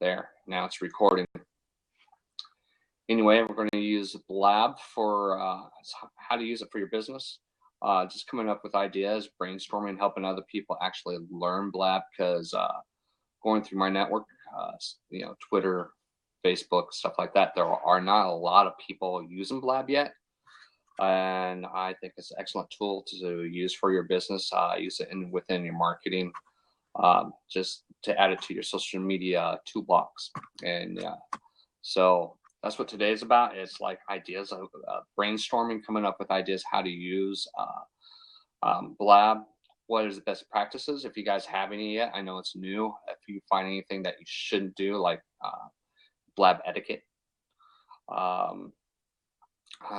there. Now it's recording. Anyway, we're going to use Blab for how to use it for your business. Just coming up with ideas, brainstorming, helping other people actually learn Blab, because going through my network, Twitter, Facebook, stuff like that, there are not a lot of people using Blab yet. And I think it's an excellent tool to use for your business. Use it within your marketing, just to add it to your social media toolbox. And so that's what today's about. It's like ideas of brainstorming, coming up with ideas how to use Blab. What is the best practices? If you guys have any yet, I know it's new. If you find anything that you shouldn't do, like Blab etiquette.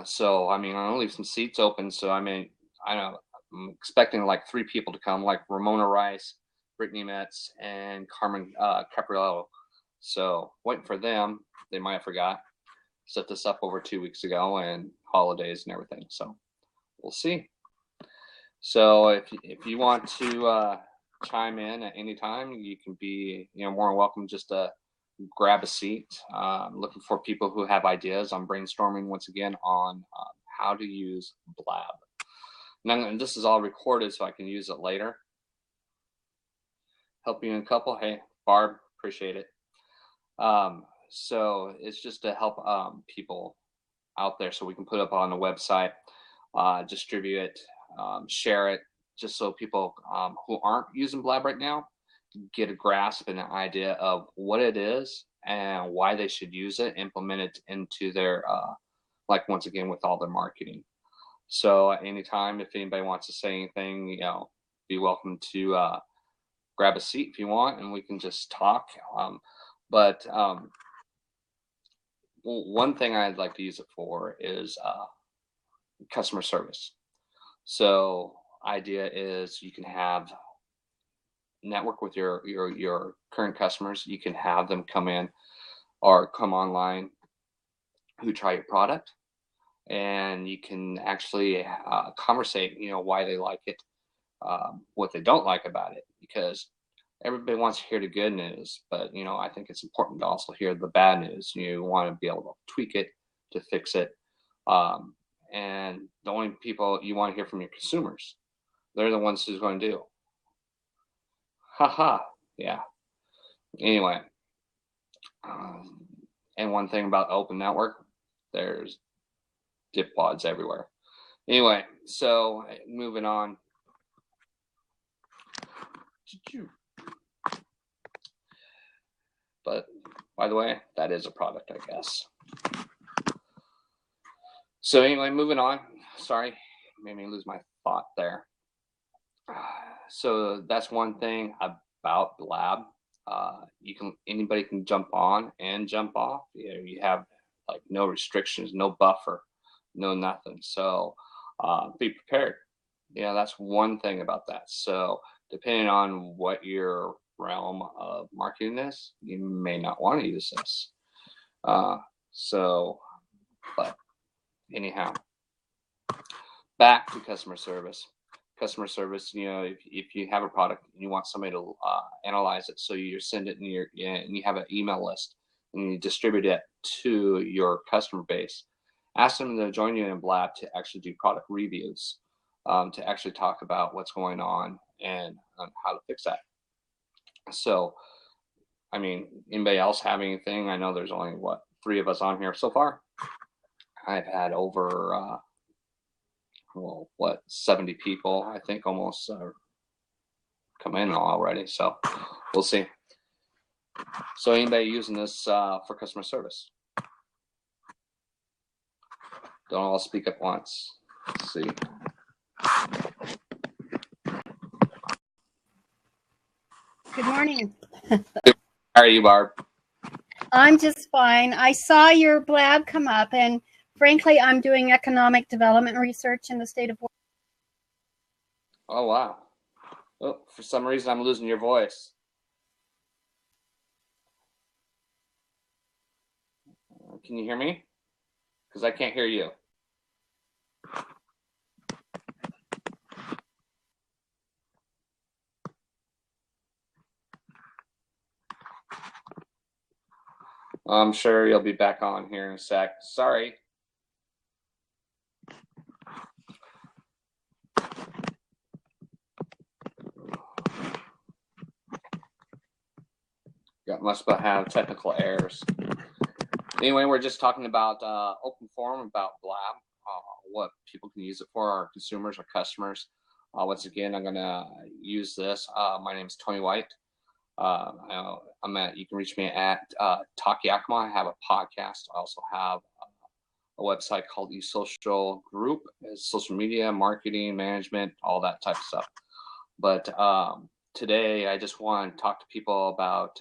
So I mean, I'm gonna leave some seats open. So I mean, I'm expecting like 3 people to come, like Ramona Rice, Brittany Metz, and Carmen Capriello. So waiting for them. They might have forgot. Set this up over 2 weeks ago, and holidays and everything. So we'll see. So if you want to chime in at any time, you can be more than welcome. Just to grab a seat. Looking for people who have ideas. I'm brainstorming once again on how to use Blab. And this is all recorded, so I can use it later. Help you in a couple. Hey, Barb, appreciate it. So it's just to help people out there, so we can put it up on the website, distribute it, share it, just so people who aren't using Blab right now get a grasp and an idea of what it is and why they should use it, implement it into their, like once again, with all their marketing. So anytime, if anybody wants to say anything, be welcome to grab a seat if you want, and we can just talk. But one thing I'd like to use it for is customer service. So idea is you can have network with your current customers. You can have them come in or come online who try your product, and you can actually conversate, why they like it, what they don't like about it, because everybody wants to hear the good news, but I think it's important to also hear the bad news. You want to be able to tweak it, to fix it, and the only people you want to hear from your consumers. They're the ones who's going to do. Haha, yeah. Anyway, and one thing about open network, there's dipwads everywhere. Anyway, so moving on. But by the way, that is a product, I guess. So anyway, moving on. Sorry, made me lose my thought there. So that's one thing about Blab. Anybody can jump on and jump off. You have like no restrictions, no buffer, no nothing. So be prepared. That's one thing about that. So depending on what your realm of marketing is, you may not want to use this. But anyhow, back to customer service. Customer service, if you have a product and you want somebody to analyze it, so you send it and you have an email list and you distribute it to your customer base, ask them to join you in Blab to actually do product reviews, to actually talk about what's going on and how to fix that. So, I mean, anybody else have anything? I know there's only 3 of us on here so far. I've had over 70 people, I think, almost come in already. So we'll see. So anybody using this for customer service? Don't all speak at once. Let's see. Good morning. How are you, Barb? I'm just fine. I saw your Blab come up, and frankly, I'm doing economic development research in the state of Washington. Oh, wow. Oh, for some reason, I'm losing your voice. Can you hear me? Because I can't hear you. I'm sure you'll be back on here in a sec. Sorry. Must have technical errors. Anyway, we're just talking about open forum about Blab, what people can use it for, our consumers, our customers. Once again, I'm going to use this. My name is Tony White. You can reach me at Talk Yakima. I have a podcast. I also have a website called eSocial Group. It's social media, marketing, management, all that type of stuff. But today, I just want to talk to people about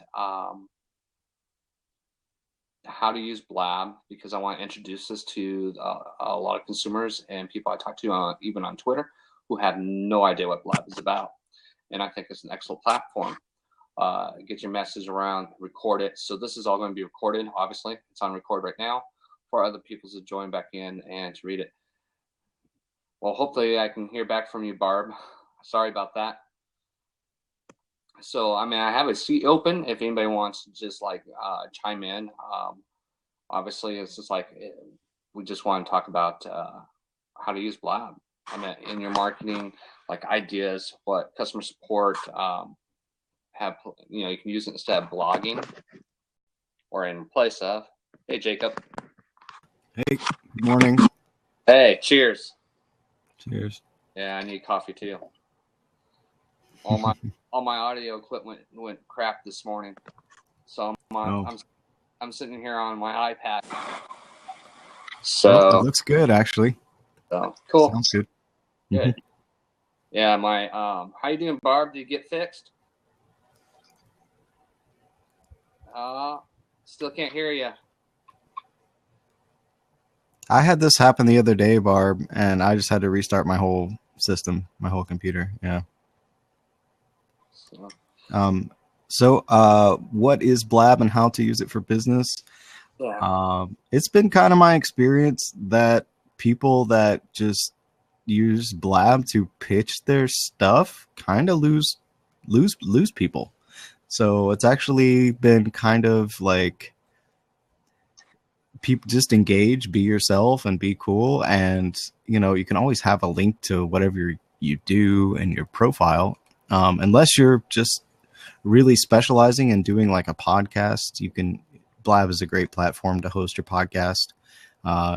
how to use Blab, because I want to introduce this to a lot of consumers and people I talk to even on Twitter who have no idea what Blab is about. And I think it's an excellent platform. Get your message around, record it. So this is all going to be recorded. Obviously, it's on record right now for other people to join back in and to read it. Well, hopefully I can hear back from you, Barb. Sorry about that. So, I have a seat open if anybody wants to just chime in. Obviously, it's just we just want to talk about how to use Blab. In your marketing, ideas, what customer support you can use it instead of blogging or in place of. Hey, Jacob. Hey, good morning. Hey, cheers. Cheers. Yeah, I need coffee too. All my audio equipment went crap this morning, so I'm sitting here on my iPad. So it looks good, actually. So cool. Sounds good. Good. Yeah, my how you doing, Barb? Did you get fixed? Still can't hear you. I had this happen the other day, Barb, and I just had to restart my whole system, my whole computer. Yeah. So what is Blab and how to use it for business? Yeah. It's been kind of my experience that people that just use Blab to pitch their stuff kind of lose people. So it's actually been kind of like people just engage, be yourself, and be cool. And you can always have a link to whatever you do in your profile. Unless you're just really specializing in doing like a podcast, Blab is a great platform to host your podcast.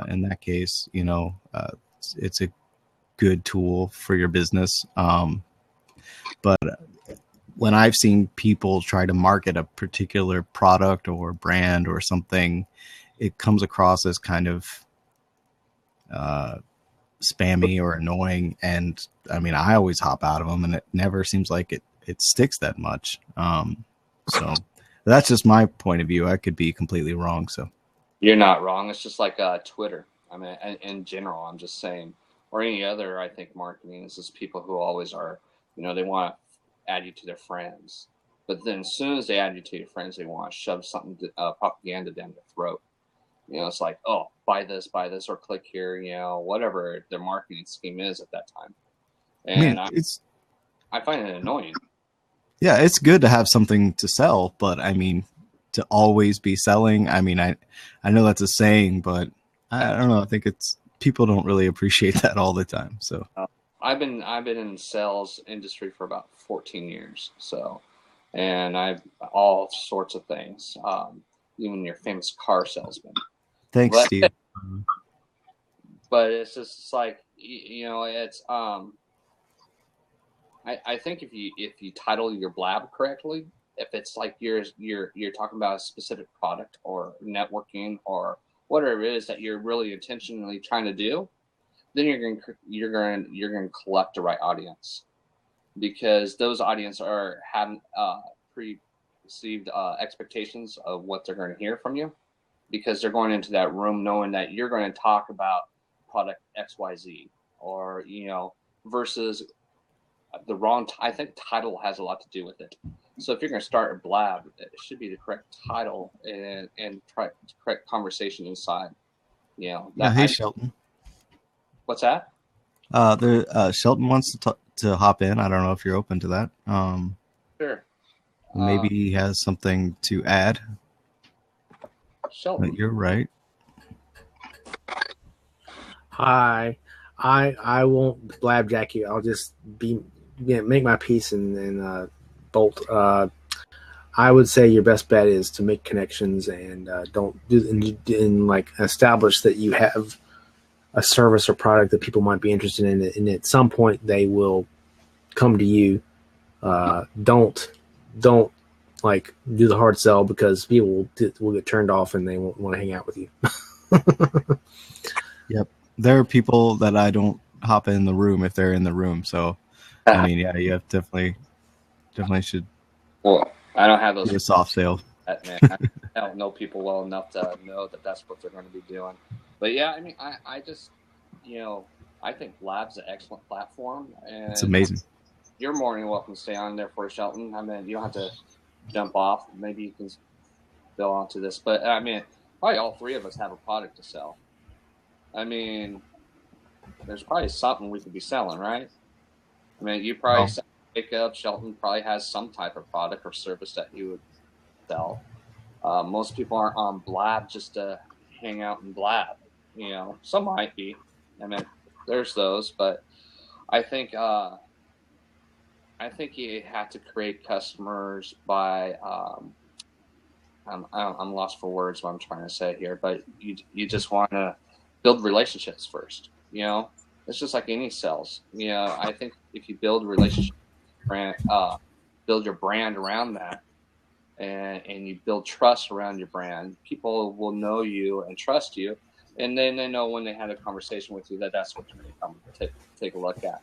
In that case, it's a good tool for your business. But when I've seen people try to market a particular product or brand or something, it comes across as kind of spammy or annoying. And I always hop out of them, and it never seems like it sticks that much. So that's just my point of view. I could be completely wrong. So you're not wrong. It's just like Twitter. In general, I'm just saying, or any other, I think marketing is just people who always are, they want to add you to their friends. But then as soon as they add you to your friends, they want to shove something, propaganda down their throat. It's like, oh, buy this, or click here, whatever their marketing scheme is at that time. And I find it annoying. Yeah, it's good to have something to sell, but to always be selling, I know that's a saying, but I don't know. I think people don't really appreciate that all the time. So I've been in the sales industry for about 14 years. So, and I've all sorts of things, even your famous car salesman. Thanks, Steve. But it's just like, it's I think if you title your Blab correctly, if it's like you're talking about a specific product or networking or whatever it is that you're really intentionally trying to do, then you're going to collect the right audience, because those audience are having preconceived expectations of what they're going to hear from you, because they're going into that room knowing that you're going to talk about product XYZ, or versus the wrong. I think title has a lot to do with it. So if you're going to start a Blab, it should be the correct title and try correct conversation inside. Hey, Shelton. What's that? Shelton wants to hop in. I don't know if you're open to that. Sure. Maybe he has something to add. Shelton. You're right. Hi, I won't blabjack you. I'll just make my piece and bolt. I would say your best bet is to make connections and don't do and like establish that you have a service or product that people might be interested in, and at some point they will come to you. Don't like do the hard sell, because people will get turned off and they won't want to hang out with you. Yep. There are people that I don't hop in the room if they're in the room. So, I mean, yeah, you have definitely should. Well, I don't have those. Do a soft sale. Man, I don't know people well enough to know that that's what they're going to be doing. But yeah, I mean, I just, I think Blab's an excellent platform. And It's amazing. You're more than welcome to stay on there for Shelton. I mean, you don't have to jump off. Maybe you can build onto this. But I mean, probably all three of us have a product to sell. I mean, there's probably something we could be selling, right? I mean, you probably sell Jacob. Shelton probably has some type of product or service that you would sell. Most people aren't on Blab just to hang out and blab. Some might be. I mean, there's those, but I think you have to create customers by. I'm lost for words. What I'm trying to say here, but you just want to build relationships first. It's just like any sales. I think if you build a relationship, build your brand around that, and you build trust around your brand, people will know you and trust you, and then they know when they had a conversation with you that's what you're going to come take a look at.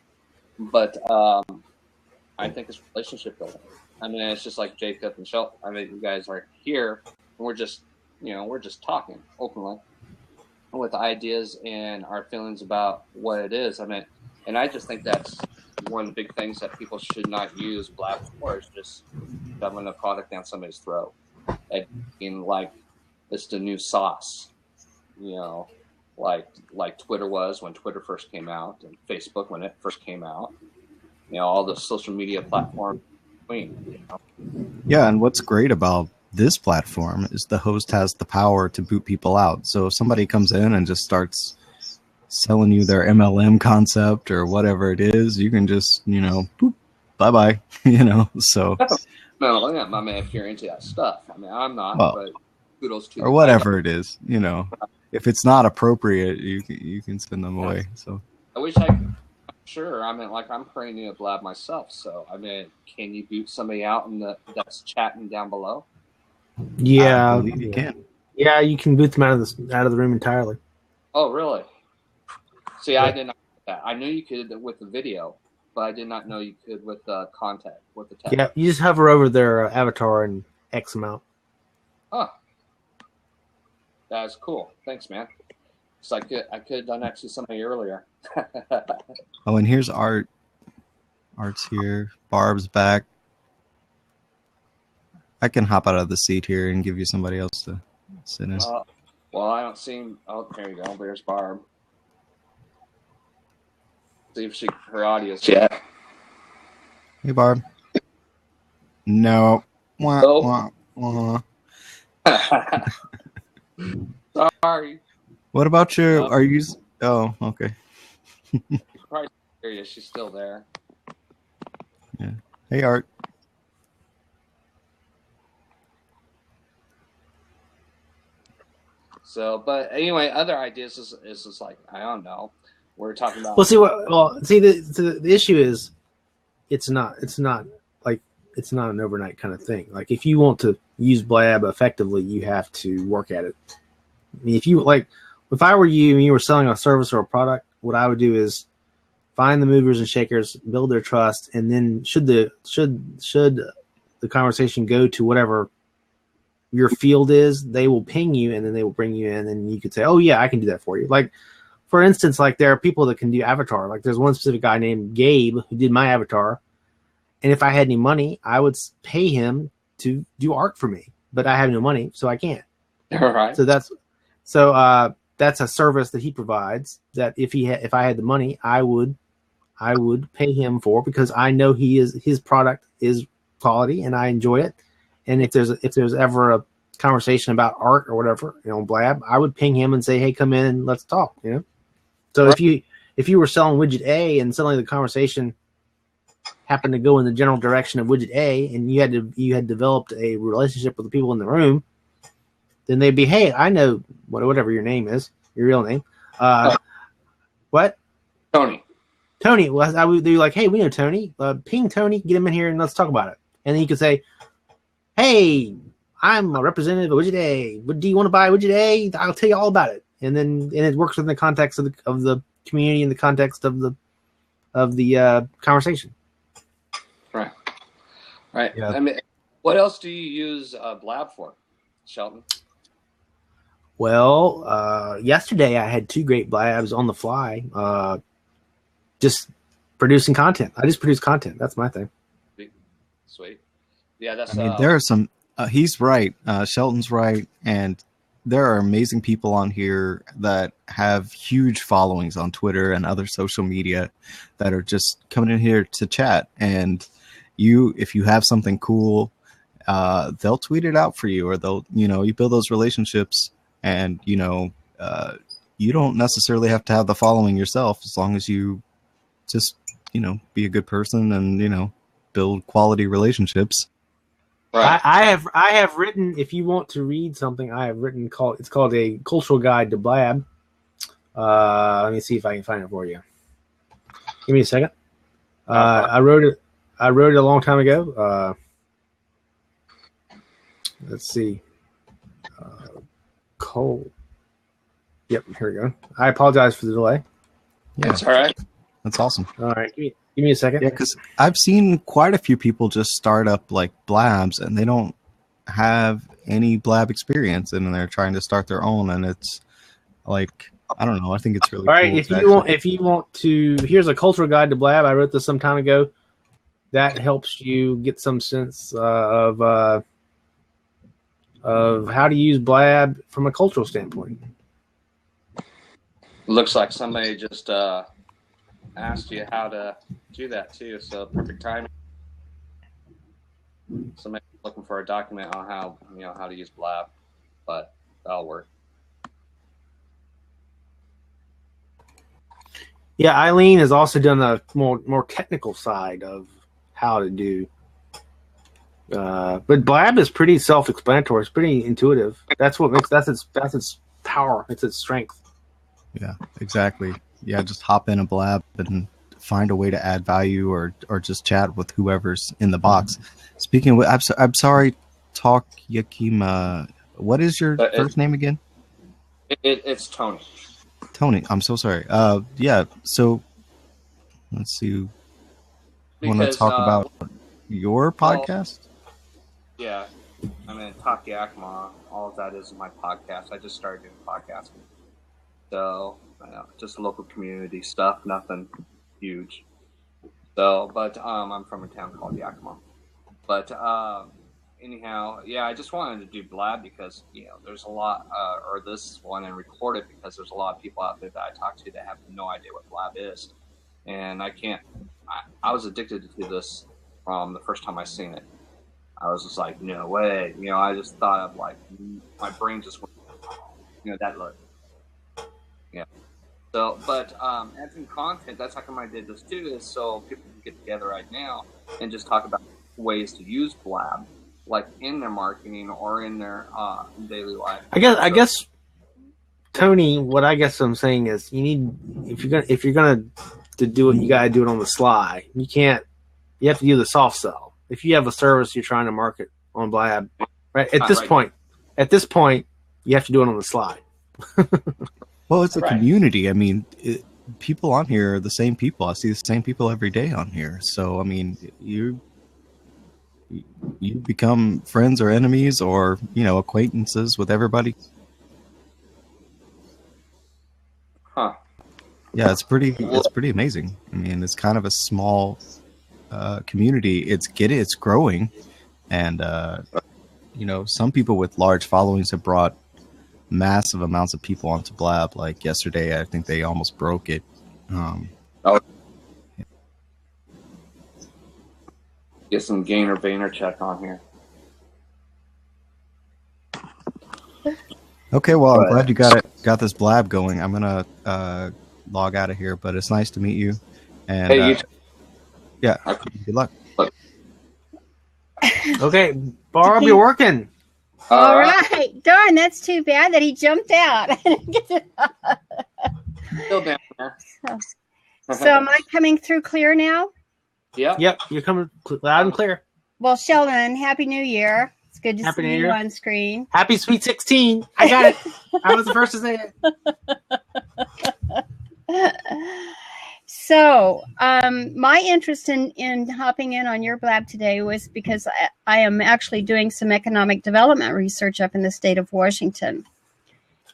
But I think it's relationship building. I mean, it's just like Jacob and Shelton. I mean, you guys are here, and we're just talking openly with ideas and our feelings about what it is. I mean, and I just think that's one of the big things that people should not use Blab for, is just shoving a product down somebody's throat. Like it's the new sauce, like Twitter was when Twitter first came out, and Facebook when it first came out. All the social media platforms between. Yeah, and what's great about this platform is the host has the power to boot people out. So if somebody comes in and just starts selling you their MLM concept or whatever it is, you can just, boop, bye-bye, so. No, yeah, my man, if you're into that stuff. I mean, I'm not, but kudos to you. Or whatever it is, if it's not appropriate, you can send them away. So I wish I could. Sure, I mean, like I'm creating a Blab myself, so I mean, can you boot somebody out that's chatting down below? Yeah, I believe you can. Yeah, you can boot them out of the room entirely. Oh, really? See, I did not know that. I knew you could with the video, but I did not know you could with the contact, with the text. Yeah, you just hover over their avatar and X them out. Huh. That's cool. Thanks, man. So I could have done that to somebody earlier. Oh, and here's Art. Art's here. Barb's back. I can hop out of the seat here and give you somebody else to sit in. Well, I don't see him. Oh, there you go. There's Barb. See if her audio's yet. Hey, Barb. No. Wah, wah, wah. Sorry. What about your? Are you? Oh, okay. Probably serious. She's still there. Yeah. Hey, Art. So, but anyway, other ideas is just like, I don't know. We're talking about. The issue is, it's not an overnight kind of thing. Like if you want to use Blab effectively, you have to work at it. I mean, if I were you and you were selling a service or a product, what I would do is find the movers and shakers, build their trust, and then should the conversation go to whatever your field is, they will ping you and then they will bring you in, and you could say, "Oh yeah, I can do that for you." Like for instance, like there are people that can do avatar. Like there's one specific guy named Gabe who did my avatar, and if I had any money, I would pay him to do art for me. But I have no money, so I can't. All right. So that's a service that he provides. That if I had the money, I would pay him for, because I know his product is quality and I enjoy it. And if there's ever a conversation about art or whatever, Blab, I would ping him and say, "Hey, come in and let's talk." So if you were selling widget A and suddenly the conversation happened to go in the general direction of widget A, and you had developed a relationship with the people in the room, then they'd be, "Hey, I know whatever your name is, your real name." What? Tony. Well, I would be like, "Hey, we know Tony. Ping Tony, get him in here, and let's talk about it." And then you could say, "Hey, I'm a representative of widget A. Do you want to buy widget A? I'll tell you all about it." And it works within the context of the community, in the context of the conversation. Right. Yeah. I mean, what else do you use Blab for, Shelton? Well, yesterday I had 2 great blabs on the fly. Just producing content. I just produce content. That's my thing. Sweet. Yeah, that's. I mean, there are some. He's right. Shelton's right, and there are amazing people on here that have huge followings on Twitter and other social media that are just coming in here to chat. And if you have something cool, they'll tweet it out for you, or they'll, you build those relationships, and you don't necessarily have to have the following yourself, as long as you just be a good person and build quality relationships. Right. I have written, if you want to read something, I have written it's called A Cultural Guide to Blab. Let me see if I can find it for you. Give me a second. I wrote it a long time ago. Let's see. Cole. Yep, here we go. I apologize for the delay. Yeah, that's all right. That's awesome. All right, give me a second. Yeah, because I've seen quite a few people just start up like blabs, and they don't have any blab experience, and they're trying to start their own, and it's like, I don't know. I think it's really all right. cool. If you want to, here's a cultural guide to Blab. I wrote this some time ago. That helps you get some sense of how to use Blab from a cultural standpoint. Looks like somebody just asked you how to do that too. So perfect timing. Somebody looking for a document on how to use Blab, but that'll work. Yeah, Eileen has also done the more technical side of how to do. But Blab is pretty self-explanatory. It's pretty intuitive. That's its power. It's its strength. Yeah, exactly. Yeah, just hop in a Blab and find a way to add value, or just chat with whoever's in the box. Speaking of, I'm sorry, Talk Yakima. What is your first name again? It's Tony. Tony, I'm so sorry. Yeah. So let's see. Want to talk about your podcast? Yeah, Talk Yakima. All of that is my podcast. I just started doing podcasting, so just local community stuff, nothing huge. So, but I'm from a town called Yakima. But anyhow, yeah, I just wanted to do Blab because there's a lot, or this one, and record it because there's a lot of people out there that I talk to that have no idea what Blab is, and I was addicted to this from the first time I seen it. I was just like, no way. I just thought of like, my brain just went, that look. Yeah. So, but adding content, that's how come I did this too, is so people can get together right now and just talk about ways to use Blab, like in their marketing or in their daily life. I guess, Tony, what I guess I'm saying is if you're gonna to do it, you gotta do it on the sly. You have to do the soft sell. If you have a service you're trying to market on Blab, right? At this point, you have to do it on the sly. Well, it's a community. I mean, people on here are the same people. I see the same people every day on here. So, I mean, you become friends or enemies or, acquaintances with everybody. Huh. Yeah, it's pretty amazing. I mean, it's kind of a small community. It's growing, and some people with large followings have brought massive amounts of people onto Blab. Like yesterday, I think they almost broke it. Get some Gainer Vaynerchuk on here. Okay, well, I'm But- glad you got this blab going. I'm gonna log out of here, but it's nice to meet you. And Hey, you yeah, good luck. Okay, Barb, you're working. All right. Darn, that's too bad that he jumped out. Still down there. So am I coming through clear now? Yep. Yep, you're coming loud and clear. Well, Sheldon, Happy New Year. It's good to Happy see New you Year. on screen. Happy Sweet 16. I got it. I was the first to say it. So, my interest in hopping in on your blab today was because I am actually doing some economic development research up in the state of Washington.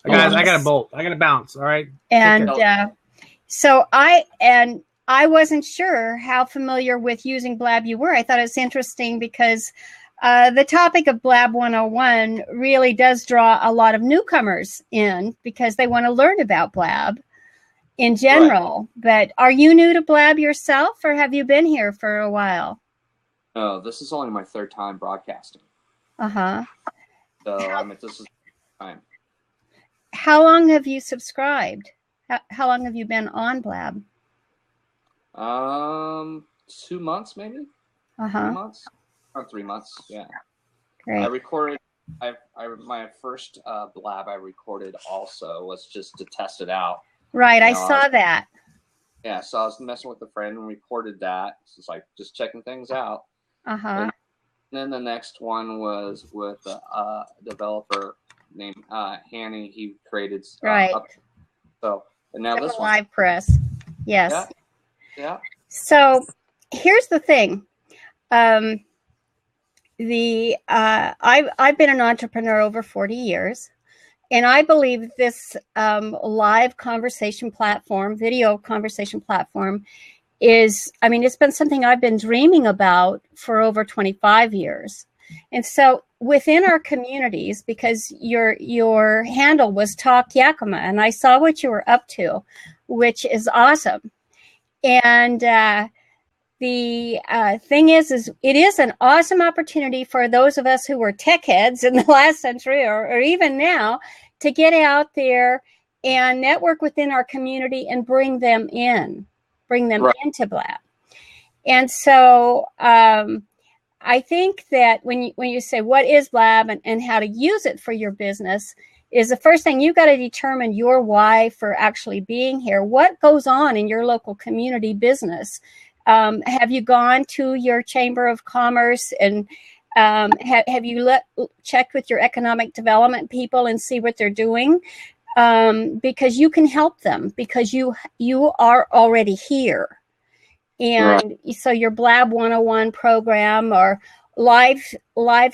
Guys, I got to bolt. I got to bounce. All right. And so I wasn't sure how familiar with using Blab you were. I thought it was interesting because the topic of Blab 101 really does draw a lot of newcomers in because they want to learn about Blab in general. Right. But are you new to Blab yourself, or have you been here for a while? No, this is only my third time broadcasting. Uh-huh. So this is time. How long have you subscribed? How long have you been on Blab? 2 months maybe. 3 months or 3 months. Yeah. Great. I recorded. My first Blab I recorded also was just to test it out. Right, I saw that. Yeah, so I was messing with a friend and recorded that. So it's like just checking things out. And then the next one was with a developer named Hanny. He created right. So and now this one. Live press. Yes. Yeah. So here's the thing. I've been an entrepreneur over 40 years. And I believe this live conversation platform, video conversation platform it's been something I've been dreaming about for over 25 years. And so within our communities, because your handle was Talk Yakima, and I saw what you were up to, which is awesome. And the thing is it is an awesome opportunity for those of us who were tech heads in the last century or even now to get out there and network within our community and bring them right. into Blab. And so I think that when you say what is Blab and how to use it for your business is the first thing you've got to determine your why for actually being here. What goes on in your local community business? Have you gone to your Chamber of Commerce and have you checked with your economic development people and see what they're doing? Because you can help them because you are already here. And so your Blab 101 program or live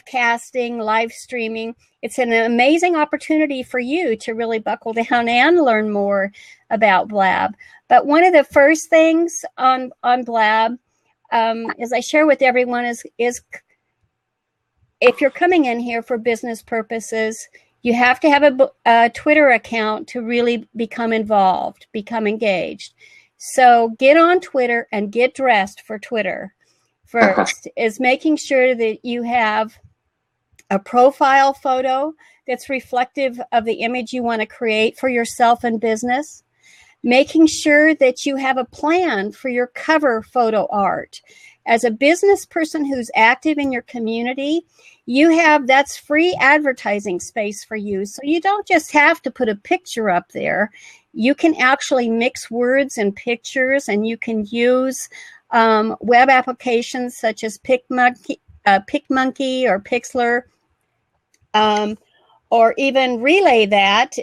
casting, live streaming, it's an amazing opportunity for you to really buckle down and learn more about Blab. But one of the first things on Blab, as I share with everyone, is if you're coming in here for business purposes, you have to have a Twitter account to really become involved, become engaged. So get on Twitter and get dressed for Twitter. First is making sure that you have a profile photo that's reflective of the image you want to create for yourself and business. Making sure that you have a plan for your cover photo art. As a business person who's active in your community, that's free advertising space for you. So you don't just have to put a picture up there. You can actually mix words and pictures, and you can use web applications such as PicMonkey or Pixlr, or even Relay That,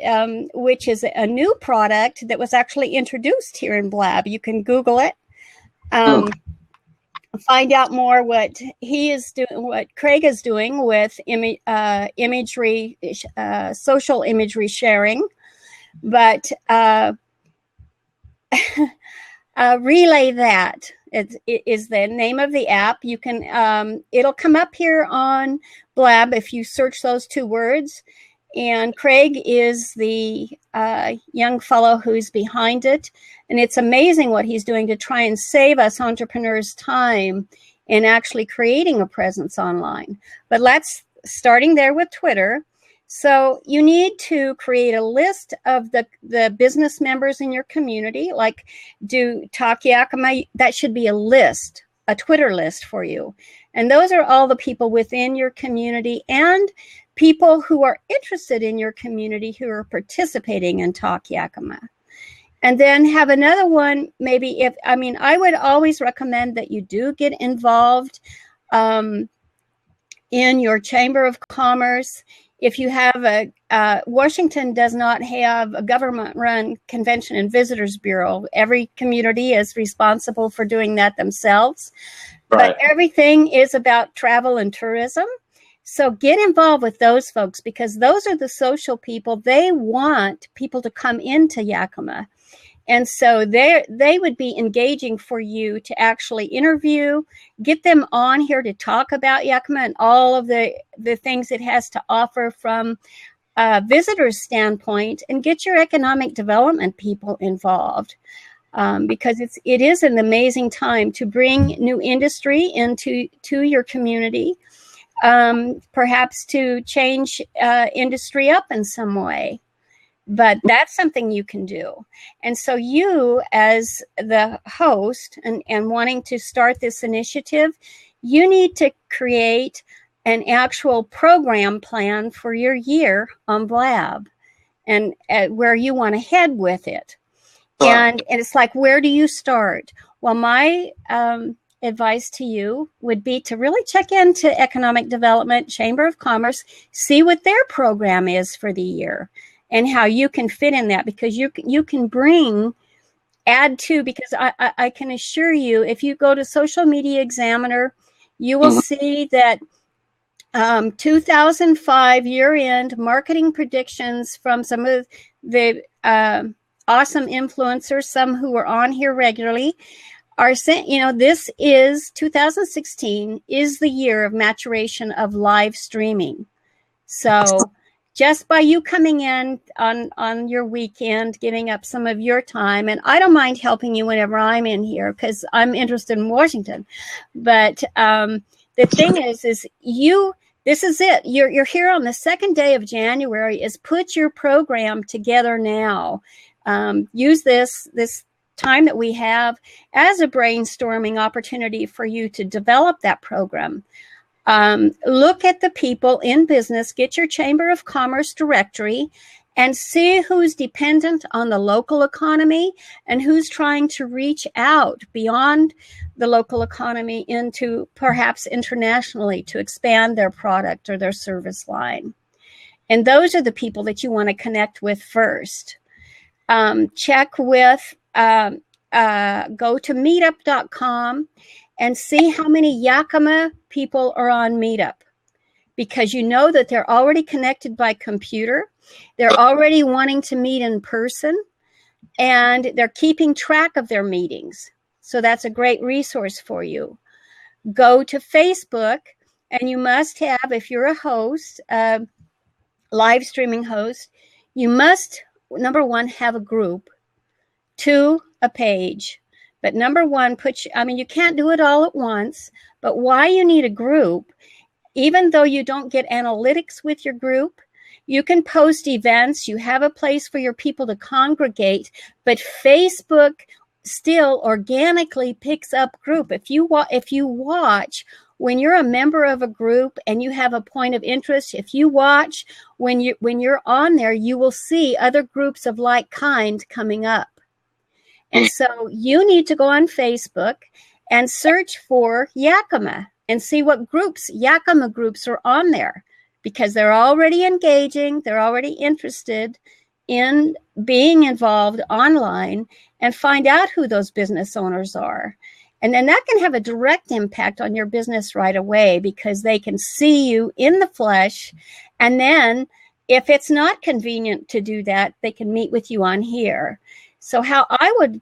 which is a new product that was actually introduced here in Blab. You can Google it. Find out more what he is doing, what Craig is doing with imagery, social imagery sharing. But Relay That is the name of the app. You can it'll come up here on Blab if you search those two words. And Craig is the young fellow who's behind it. And it's amazing what he's doing to try and save us entrepreneurs time in actually creating a presence online. But starting there with Twitter. So you need to create a list of the business members in your community, like do Talk Yakima. That should be a list, a Twitter list for you. And those are all the people within your community and people who are interested in your community who are participating in Talk Yakima. And then have another one, maybe I would always recommend that you do get involved in your Chamber of Commerce. If you have Washington does not have a government-run Convention and Visitors Bureau. Every community is responsible for doing that themselves. Right. But everything is about travel and tourism. So get involved with those folks because those are the social people. They want people to come into Yakima. And so they would be engaging for you to actually interview, get them on here to talk about Yakima and all of the things it has to offer from a visitor's standpoint, and get your economic development people involved. Because it is an amazing time to bring new industry into your community, perhaps to change industry up in some way. But that's something you can do. And so you, as the host and wanting to start this initiative, you need to create an actual program plan for your year on Blab and where you want to head with it. And it's like, where do you start? Well, my advice to you would be to really check into Economic Development, Chamber of Commerce, see what their program is for the year and how you can fit in that, because you can add to, because I can assure you, if you go to Social Media Examiner, you will see that 2005 year-end marketing predictions from some of the awesome influencers, some who are on here regularly, are saying, this is 2016 is the year of maturation of live streaming. So just by you coming in on your weekend, giving up some of your time, and I don't mind helping you whenever I'm in here because I'm interested in Washington. But the thing is this is it. You're here on the second day of January. Is put your program together now. Use this time that we have as a brainstorming opportunity for you to develop that program. Look at the people in business, get your Chamber of Commerce directory, and see who's dependent on the local economy and who's trying to reach out beyond the local economy into perhaps internationally to expand their product or their service line. And those are the people that you want to connect with first. Check with, go to meetup.com and see how many Yakima people are on Meetup, because you know that they're already connected by computer. They're already wanting to meet in person, and they're keeping track of their meetings. So that's a great resource for you. Go to Facebook, and you must have, if you're a host, live streaming host, you must, number one, have a group, 2, a page. But number one, you can't do it all at once, but why you need a group, even though you don't get analytics with your group, you can post events, you have a place for your people to congregate, but Facebook still organically picks up group. If you watch, when you're a member of a group and you have a point of interest, if you watch, when you're on there, you will see other groups of like kind coming up. And so you need to go on Facebook and search for Yakima and see what groups, Yakima groups, are on there, because they're already engaging, they're already interested in being involved online, and find out who those business owners are. And then that can have a direct impact on your business right away, because they can see you in the flesh. And then if it's not convenient to do that, they can meet with you on here. So how I would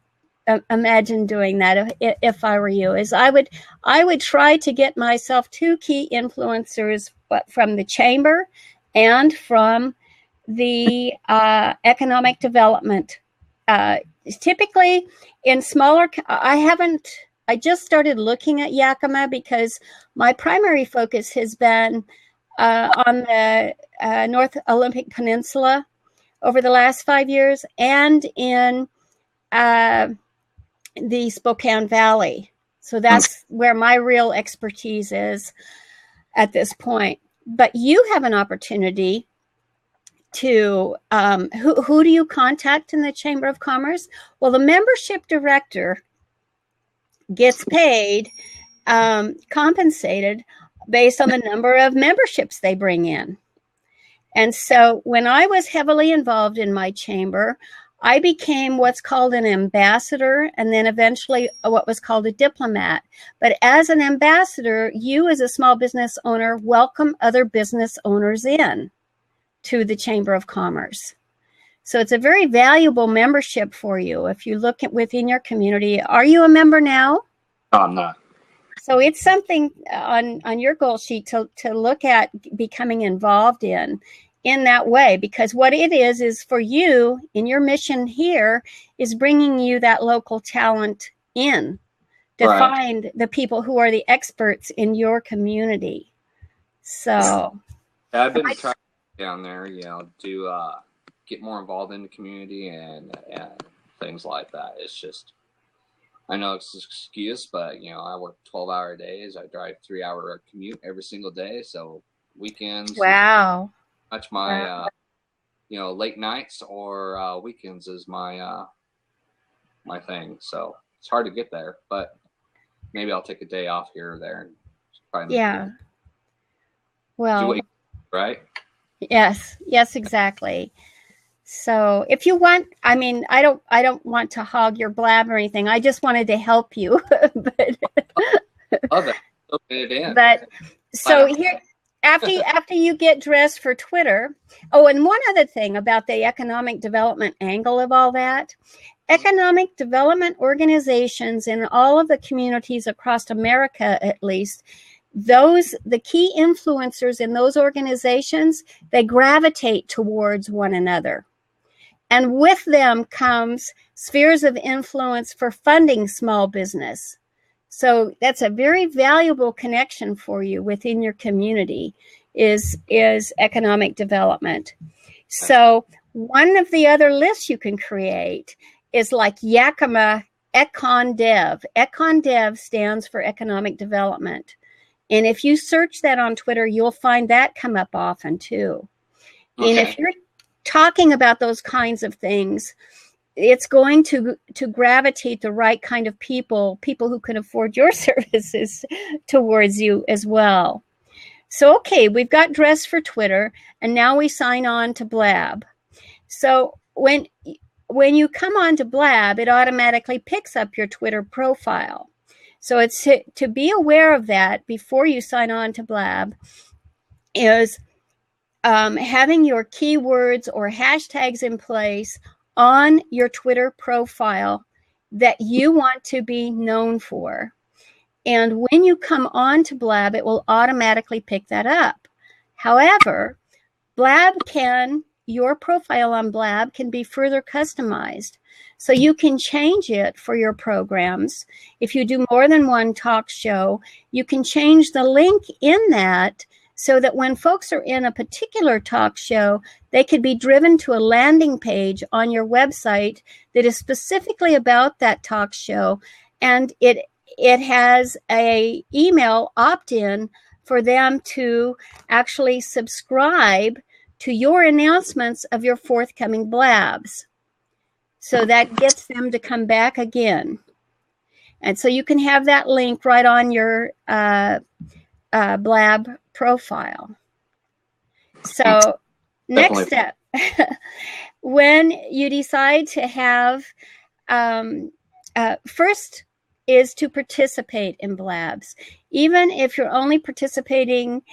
imagine doing that if I were you is I would try to get myself 2 key influencers from the chamber and from the economic development. Typically in smaller, I just started looking at Yakima because my primary focus has been on the North Olympic Peninsula over the last 5 years, and in the Spokane Valley. So that's where my real expertise is at this point. But you have an opportunity to, who do you contact in the Chamber of Commerce? Well, the membership director gets paid, compensated based on the number of memberships they bring in. And so when I was heavily involved in my chamber, I became what's called an ambassador, and then eventually what was called a diplomat. But as an ambassador, you as a small business owner welcome other business owners in to the Chamber of Commerce. So it's a very valuable membership for you if you look at within your community. Are you a member now? No, I'm not. So it's something on your goal sheet to look at becoming involved in that way, because what it is for you in your mission here is bringing you that local talent in to find the people who are the experts in your community. So yeah, I've been trying down there, to get more involved in the community and things like that. It's just, I know it's an excuse, but I work 12-hour days. I drive 3-hour commute every single day. So weekends. Wow. Much my late nights or weekends is my my thing. So it's hard to get there, but maybe I'll take a day off here or there and try and well, right? Yes, exactly. So if you want, I mean, I don't want to hog your blab or anything. I just wanted to help you. But love it. Okay, Dan. But so here, after you get dressed for Twitter. Oh, and one other thing about the economic development angle of all that. Economic development organizations in all of the communities across America, at least, the key influencers in those organizations, they gravitate towards one another. And with them comes spheres of influence for funding small business. So that's a very valuable connection for you within your community is economic development. So one of the other lists you can create is like Yakima Econ Dev. Econ Dev stands for economic development. And if you search that on Twitter, you'll find that come up often too. Okay. And if you're talking about those kinds of things, it's going to gravitate the right kind of people who can afford your services towards you as well. So, okay, we've got dress for Twitter, and now we sign on to Blab. So when you come on to Blab, it automatically picks up your Twitter profile. So it's to be aware of that before you sign on to Blab is having your keywords or hashtags in place on your Twitter profile that you want to be known for. And when you come on to Blab, it will automatically pick that up. However, your profile on Blab can be further customized. So you can change it for your programs. If you do more than one talk show, you can change the link in that so that when folks are in a particular talk show, they could be driven to a landing page on your website that is specifically about that talk show. And it has a email opt-in for them to actually subscribe to your announcements of your forthcoming blabs. So that gets them to come back again. And so you can have that link right on your Blab profile. So next step, when you decide to have, first is to participate in Blabs. Even if you're only participating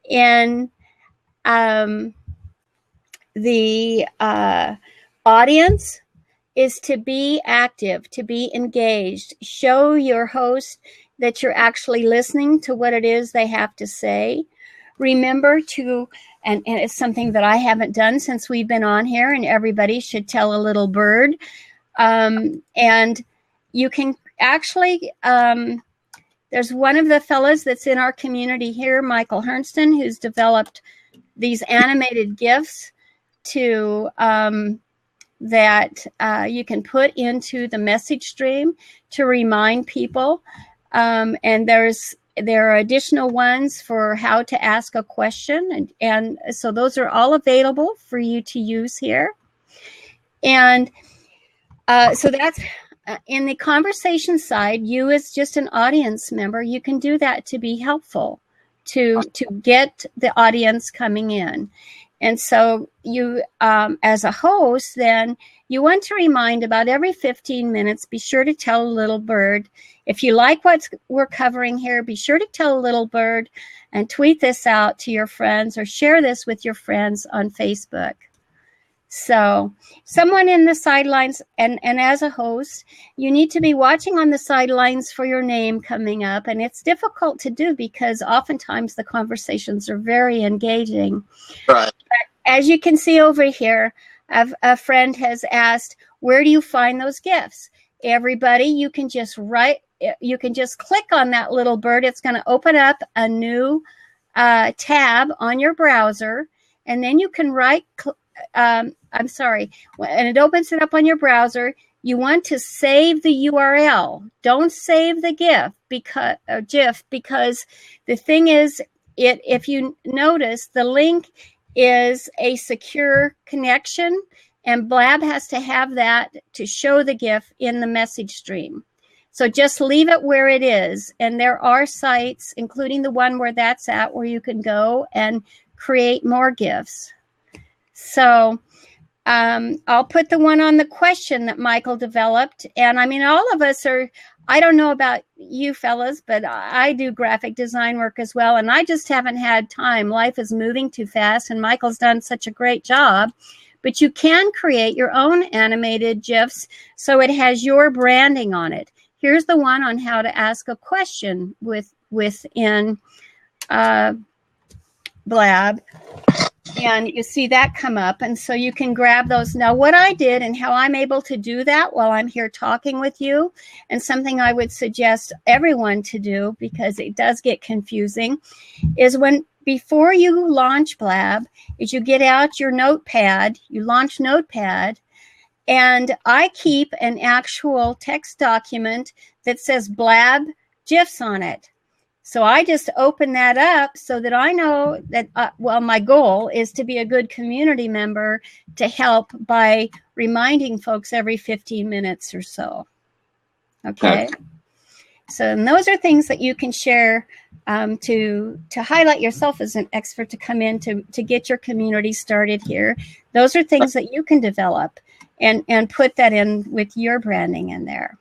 in the audience, is to be active, to be engaged. Show your host that you're actually listening to what it is they have to say. Remember to, and it's something that I haven't done since we've been on here, and everybody should tell a little bird. And you can actually There's one of the fellows that's in our community here, Michael Hernston, who's developed these animated GIFs to that you can put into the message stream to remind people. And there are additional ones for how to ask a question. And so those are all available for you to use here. And so that's in the conversation side, you as just an audience member, you can do that to be helpful to get the audience coming in. And so you, as a host, then you want to remind about every 15 minutes, be sure to tell a little bird. If you like what we're covering here, be sure to tell a little bird and tweet this out to your friends or share this with your friends on Facebook. So someone in the sidelines, and as a host, you need to be watching on the sidelines for your name coming up. And it's difficult to do because oftentimes the conversations are very engaging. Right. But as you can see over here, a friend has asked, where do you find those GIFs? Everybody, you can just click on that little bird. It's going to open up a new tab on your browser, and then you can and it opens it up on your browser. You want to save the URL. Don't save the GIF because the thing is, if you notice, the link is a secure connection, and Blab has to have that to show the GIF in the message stream. So just leave it where it is. And there are sites, including the one where that's at, where you can go and create more GIFs. So I'll put the one on the question that Michael developed. And I mean, all of us are, I don't know about you fellas, but I do graphic design work as well. And I just haven't had time. Life is moving too fast, and Michael's done such a great job. But you can create your own animated GIFs so it has your branding on it. Here's the one on how to ask a question within Blab. And you see that come up. And so you can grab those. Now, what I did and how I'm able to do that while I'm here talking with you, and something I would suggest everyone to do because it does get confusing, is before you launch Blab, is you get out your notepad, you launch Notepad, and I keep an actual text document that says Blab GIFs on it. So I just open that up so that I know that, my goal is to be a good community member to help by reminding folks every 15 minutes or so. Okay. So and those are things that you can share to highlight yourself as an expert to come in to get your community started here. Those are things that you can develop and put that in with your branding in there.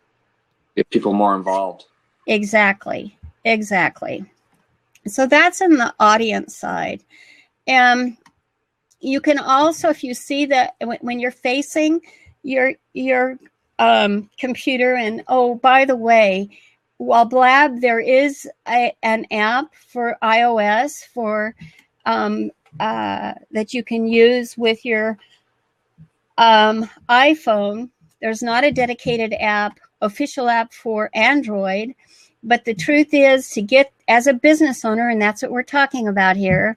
Get people more involved. Exactly. So that's in the audience side. And you can also, if you see that when you're facing your computer, and oh, by the way, while Blab, there is an app for iOS for that you can use with your iPhone. There's not a dedicated official app for Android. But the truth is, to get, as a business owner, and that's what we're talking about here,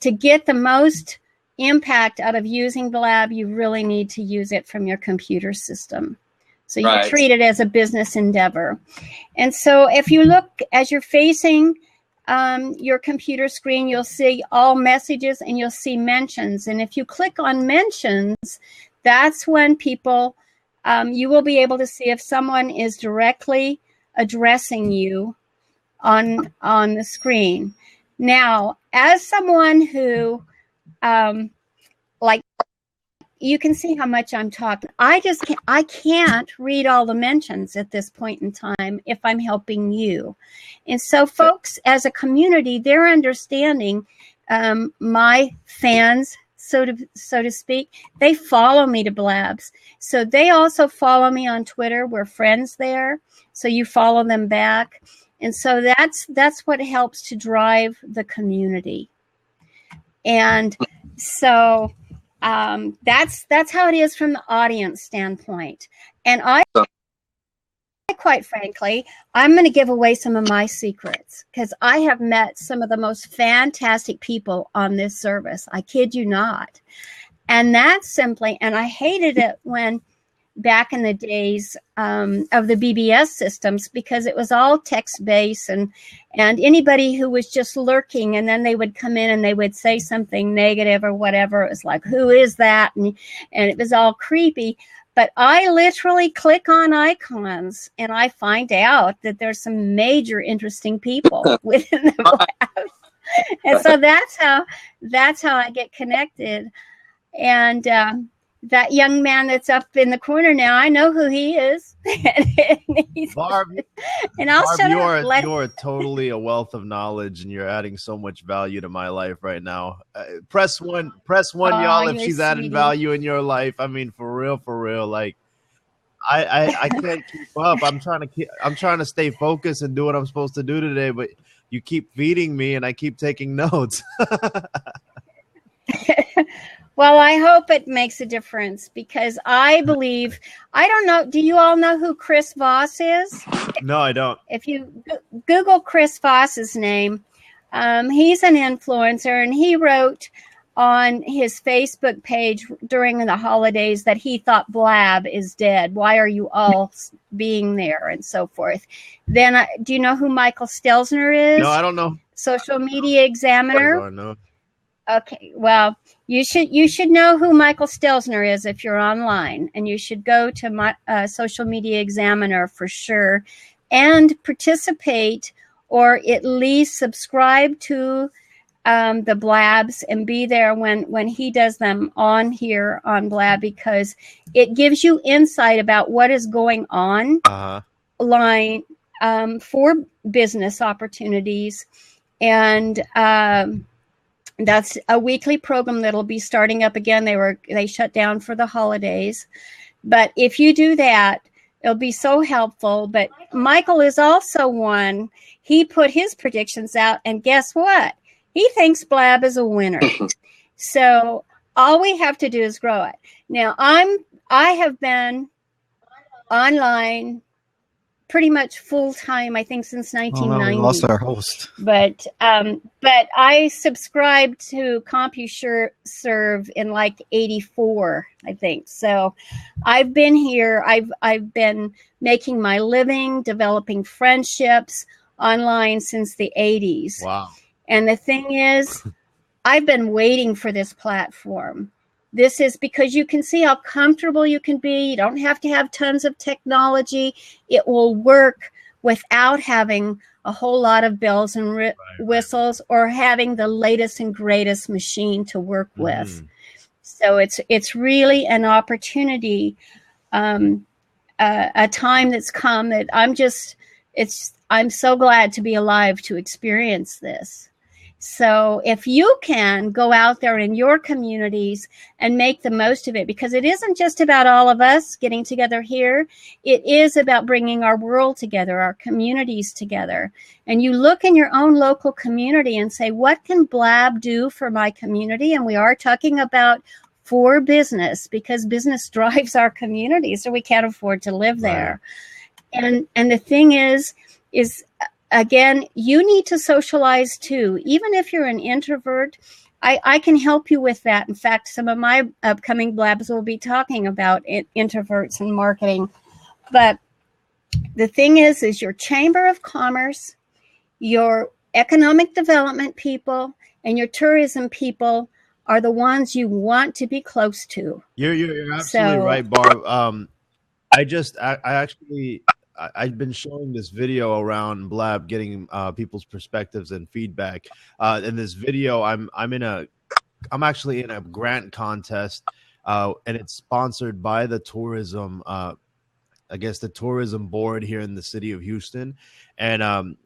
to get the most impact out of using Blab, you really need to use it from your computer system. So you treat it as a business endeavor. And so if you look, as you're facing your computer screen, you'll see all messages and you'll see mentions. And if you click on mentions, that's when people, you will be able to see if someone is directly addressing you on the screen. Now, as someone who, you can see how much I'm talking. I can't read all the mentions at this point in time if I'm helping you. And so folks, as a community, they're understanding my fans, so to speak, they follow me to Blabs. So they also follow me on Twitter. We're friends there. So you follow them back. And so that's what helps to drive the community. And so that's how it is from the audience standpoint. And I quite frankly, I'm going to give away some of my secrets because I have met some of the most fantastic people on this service. I kid you not. And that's simply, and I hated it when back in the days of the BBS systems, because it was all text-based, and anybody who was just lurking, and then they would come in and they would say something negative or whatever. It was like, who is that? And it was all creepy. But I literally click on icons and I find out that there's some major interesting people within the Blab. And so that's how I get connected. And that young man that's up in the corner now, I know who he is. Barb, and I'll Barb, shut you up. are totally a wealth of knowledge, and you're adding so much value to my life right now. Press one, y'all, if she's adding value in your life. I mean, for real. Like, I can't keep up. I'm trying to stay focused and do what I'm supposed to do today, but you keep feeding me, and I keep taking notes. Well, I hope it makes a difference, because I believe, I don't know, do you all know who Chris Voss is? No, I don't. If you Google Chris Voss's name, he's an influencer, and he wrote on his Facebook page during the holidays that he thought Blab is dead. Why are you all being there, and so forth. Then, do you know who Michael Stelzner is? No, I don't know. Social Media Examiner. No. Okay, well, you should know who Michael Stelzner is if you're online, and you should go to my Social Media Examiner for sure, and participate, or at least subscribe to the Blabs and be there when he does them on here on Blab, because it gives you insight about what is going on line for business opportunities, and that's a weekly program that'll be starting up again. They shut down for the holidays. But if you do that, it'll be so helpful. But Michael is also one. He put his predictions out, and guess what? He thinks Blab is a winner. So all we have to do is grow it. Now, I have been online pretty much full time, I think, since 1990. Oh, no, we lost our host. But I subscribed to CompuServe in like 84, I think. So I've been here. I've been making my living, developing friendships online since the 80s. Wow. And the thing is, I've been waiting for this platform. This is because you can see how comfortable you can be. You don't have to have tons of technology. It will work without having a whole lot of bells and whistles, or having the latest and greatest machine to work with. So it's really an opportunity, a time that's come that I'm so glad to be alive to experience this. So if you can go out there in your communities and make the most of it, because it isn't just about all of us getting together here. It is about bringing our world together, our communities together. And you look in your own local community and say, what can Blab do for my community? And we are talking about for business, because business drives our community, so we can't afford to live there. Right. And the thing is again, you need to socialize too. Even if you're an introvert, I can help you with that. In fact, some of my upcoming Blabs will be talking about introverts and marketing. But the thing is your Chamber of Commerce, your economic development people, and your tourism people are the ones you want to be close to. You're absolutely right, Barb. I've been showing this video around Blab, getting people's perspectives and feedback. In this video, I'm actually in a grant contest, and it's sponsored by the tourism, the tourism board here in the city of Houston, and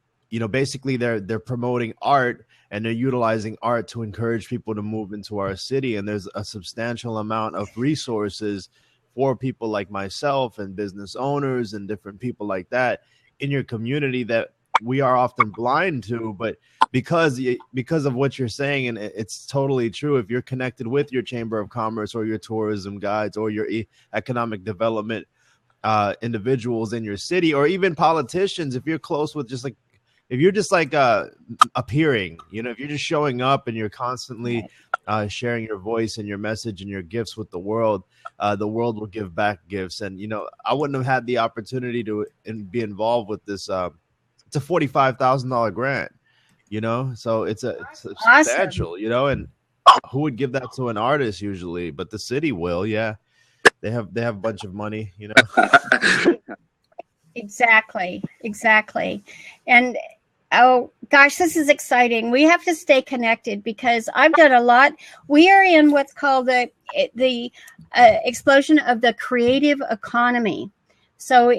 basically they're promoting art, and they're utilizing art to encourage people to move into our city. And there's a substantial amount of resources for people like myself and business owners and different people like that in your community that we are often blind to. But because of what you're saying, and it's totally true, if you're connected with your Chamber of Commerce or your tourism guides or your economic development individuals in your city, or even politicians, if you're close with if you're just appearing, if you're just showing up and you're constantly sharing your voice and your message and your gifts with the world will give back gifts. And, I wouldn't have had the opportunity to be involved with this. It's a $45,000 grant, so it's substantial, awesome. and who would give that to an artist usually? But the city will. Yeah. They have a bunch of money, Exactly. And oh gosh, this is exciting. We have to stay connected because I've done a lot. We are in what's called the explosion of the creative economy. So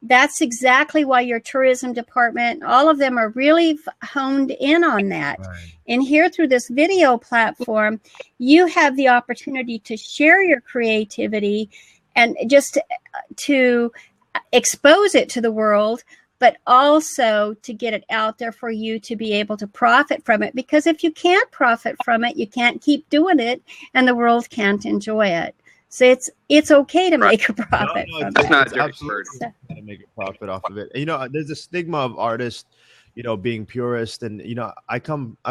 that's exactly why your tourism department, all of them are really honed in on that. Right. And here through this video platform, you have the opportunity to share your creativity and just to expose it to the world, but also to get it out there for you to be able to profit from it. Because if you can't profit from it, you can't keep doing it and the world can't enjoy it. So it's okay to make a profit from it. It's not a dirty absolutely to make a profit off of it. And, there's a stigma of artists, being purist. And, I've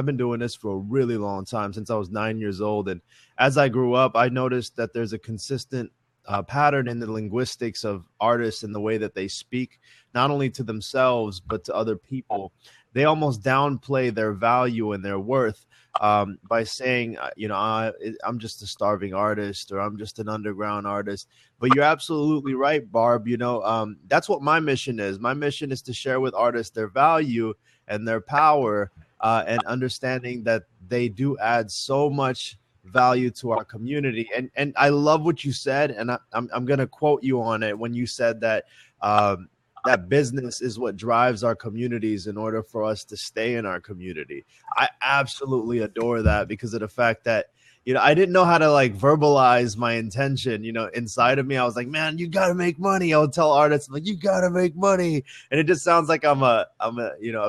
been doing this for a really long time, since I was 9 years old. And as I grew up, I noticed that there's a consistent pattern in the linguistics of artists and the way that they speak, not only to themselves, but to other people. They almost downplay their value and their worth by saying, I'm just a starving artist, or I'm just an underground artist. But you're absolutely right, Barb. That's what my mission is. My mission is to share with artists their value and their power, and understanding that they do add so much value to our community. And I love what you said, and I'm going to quote you on it when you said that that business is what drives our communities in order for us to stay in our community. I absolutely adore that, because of the fact that, I didn't know how to verbalize my intention, inside of me. I was like, man, you got to make money. I would tell artists, I'm like, you got to make money. And it just sounds like I'm a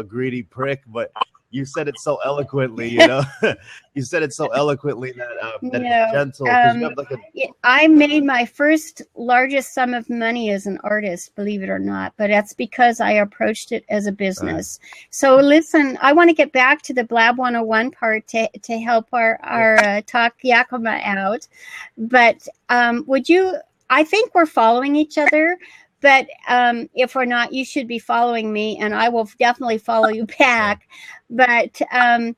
greedy prick, but you said it so eloquently, you said it so eloquently that it's gentle. I made my first largest sum of money as an artist, believe it or not, but that's because I approached it as a business. So listen, I want to get back to the Blab 101 part to help our Talk Yakima out. But I think we're following each other. But if we're not, you should be following me, and I will definitely follow you back. But on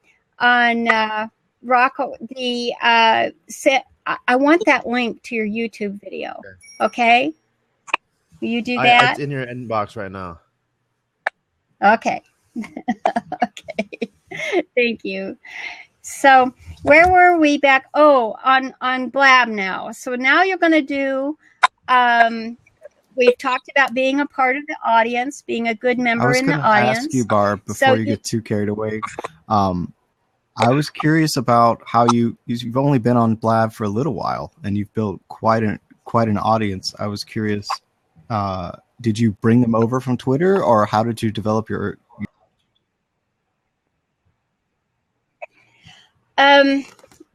Rocco, I want that link to your YouTube video. Okay? Will you do that? It's in your inbox right now. Okay. Okay. Thank you. So where were we back? Oh, on Blab now. So now you're going to do... we've talked about being a part of the audience, being a good member in the audience. I was going to ask you, Barb, before you get too carried away. I was curious about how you've only been on Blab for a little while, and you've built quite an audience. I was curious, did you bring them over from Twitter, or how did you develop your?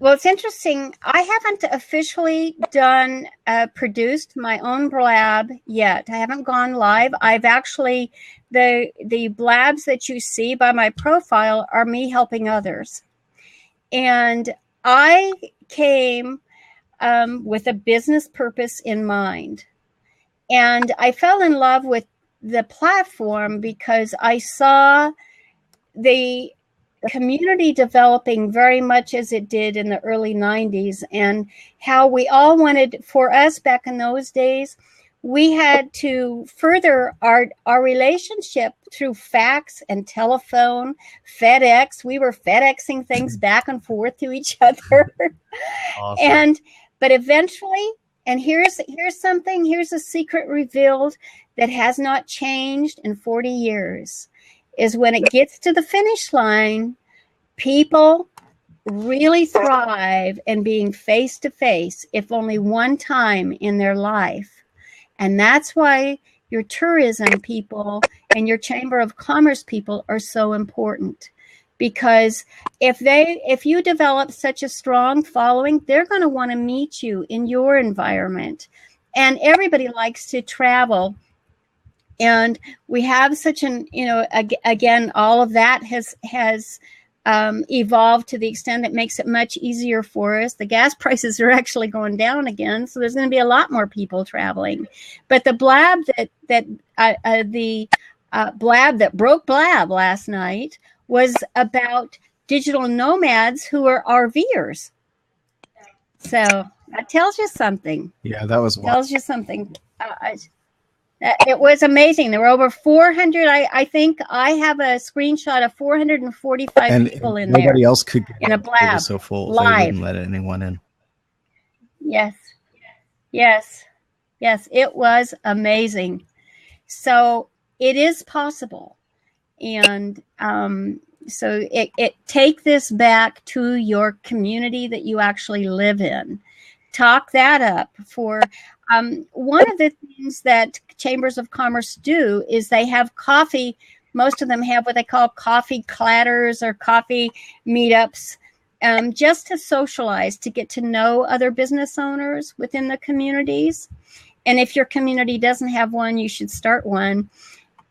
Well, it's interesting. I haven't officially produced my own Blab yet. I haven't gone live. I've actually, the Blabs that you see by my profile are me helping others. And I came with a business purpose in mind. And I fell in love with the platform because I saw the community developing very much as it did in the early 90s, and how we all wanted, for us back in those days, we had to further our relationship through fax and telephone, FedEx. We were FedExing things back and forth to each other. Awesome. But eventually, and here's a secret revealed that has not changed in 40 years. Is when it gets to the finish line, people really thrive in being face to face, if only one time in their life. And that's why your tourism people and your Chamber of Commerce people are so important. Because if you develop such a strong following, they're going to want to meet you in your environment. and everybody likes to travel. And we have such an, again, all of that has evolved to the extent that makes it much easier for us. The gas prices are actually going down again, so there's going to be a lot more people traveling. But the Blab Blab that broke Blab last night was about digital nomads who are RVers. So that tells you something. Yeah, that was tells you something. It was amazing. There were over 400. I think I have a screenshot of 445 and people in nobody there. Nobody else could get in a Blab. It was so full. Live. They wouldn't let anyone in. Yes. It was amazing. So it is possible. And so it take this back to your community that you actually live in. Talk that up for one of the things that chambers of commerce do is they have coffee. Most of them have what they call coffee clatters or coffee meetups, just to socialize, to get to know other business owners within the communities. And if your community doesn't have one, you should start one.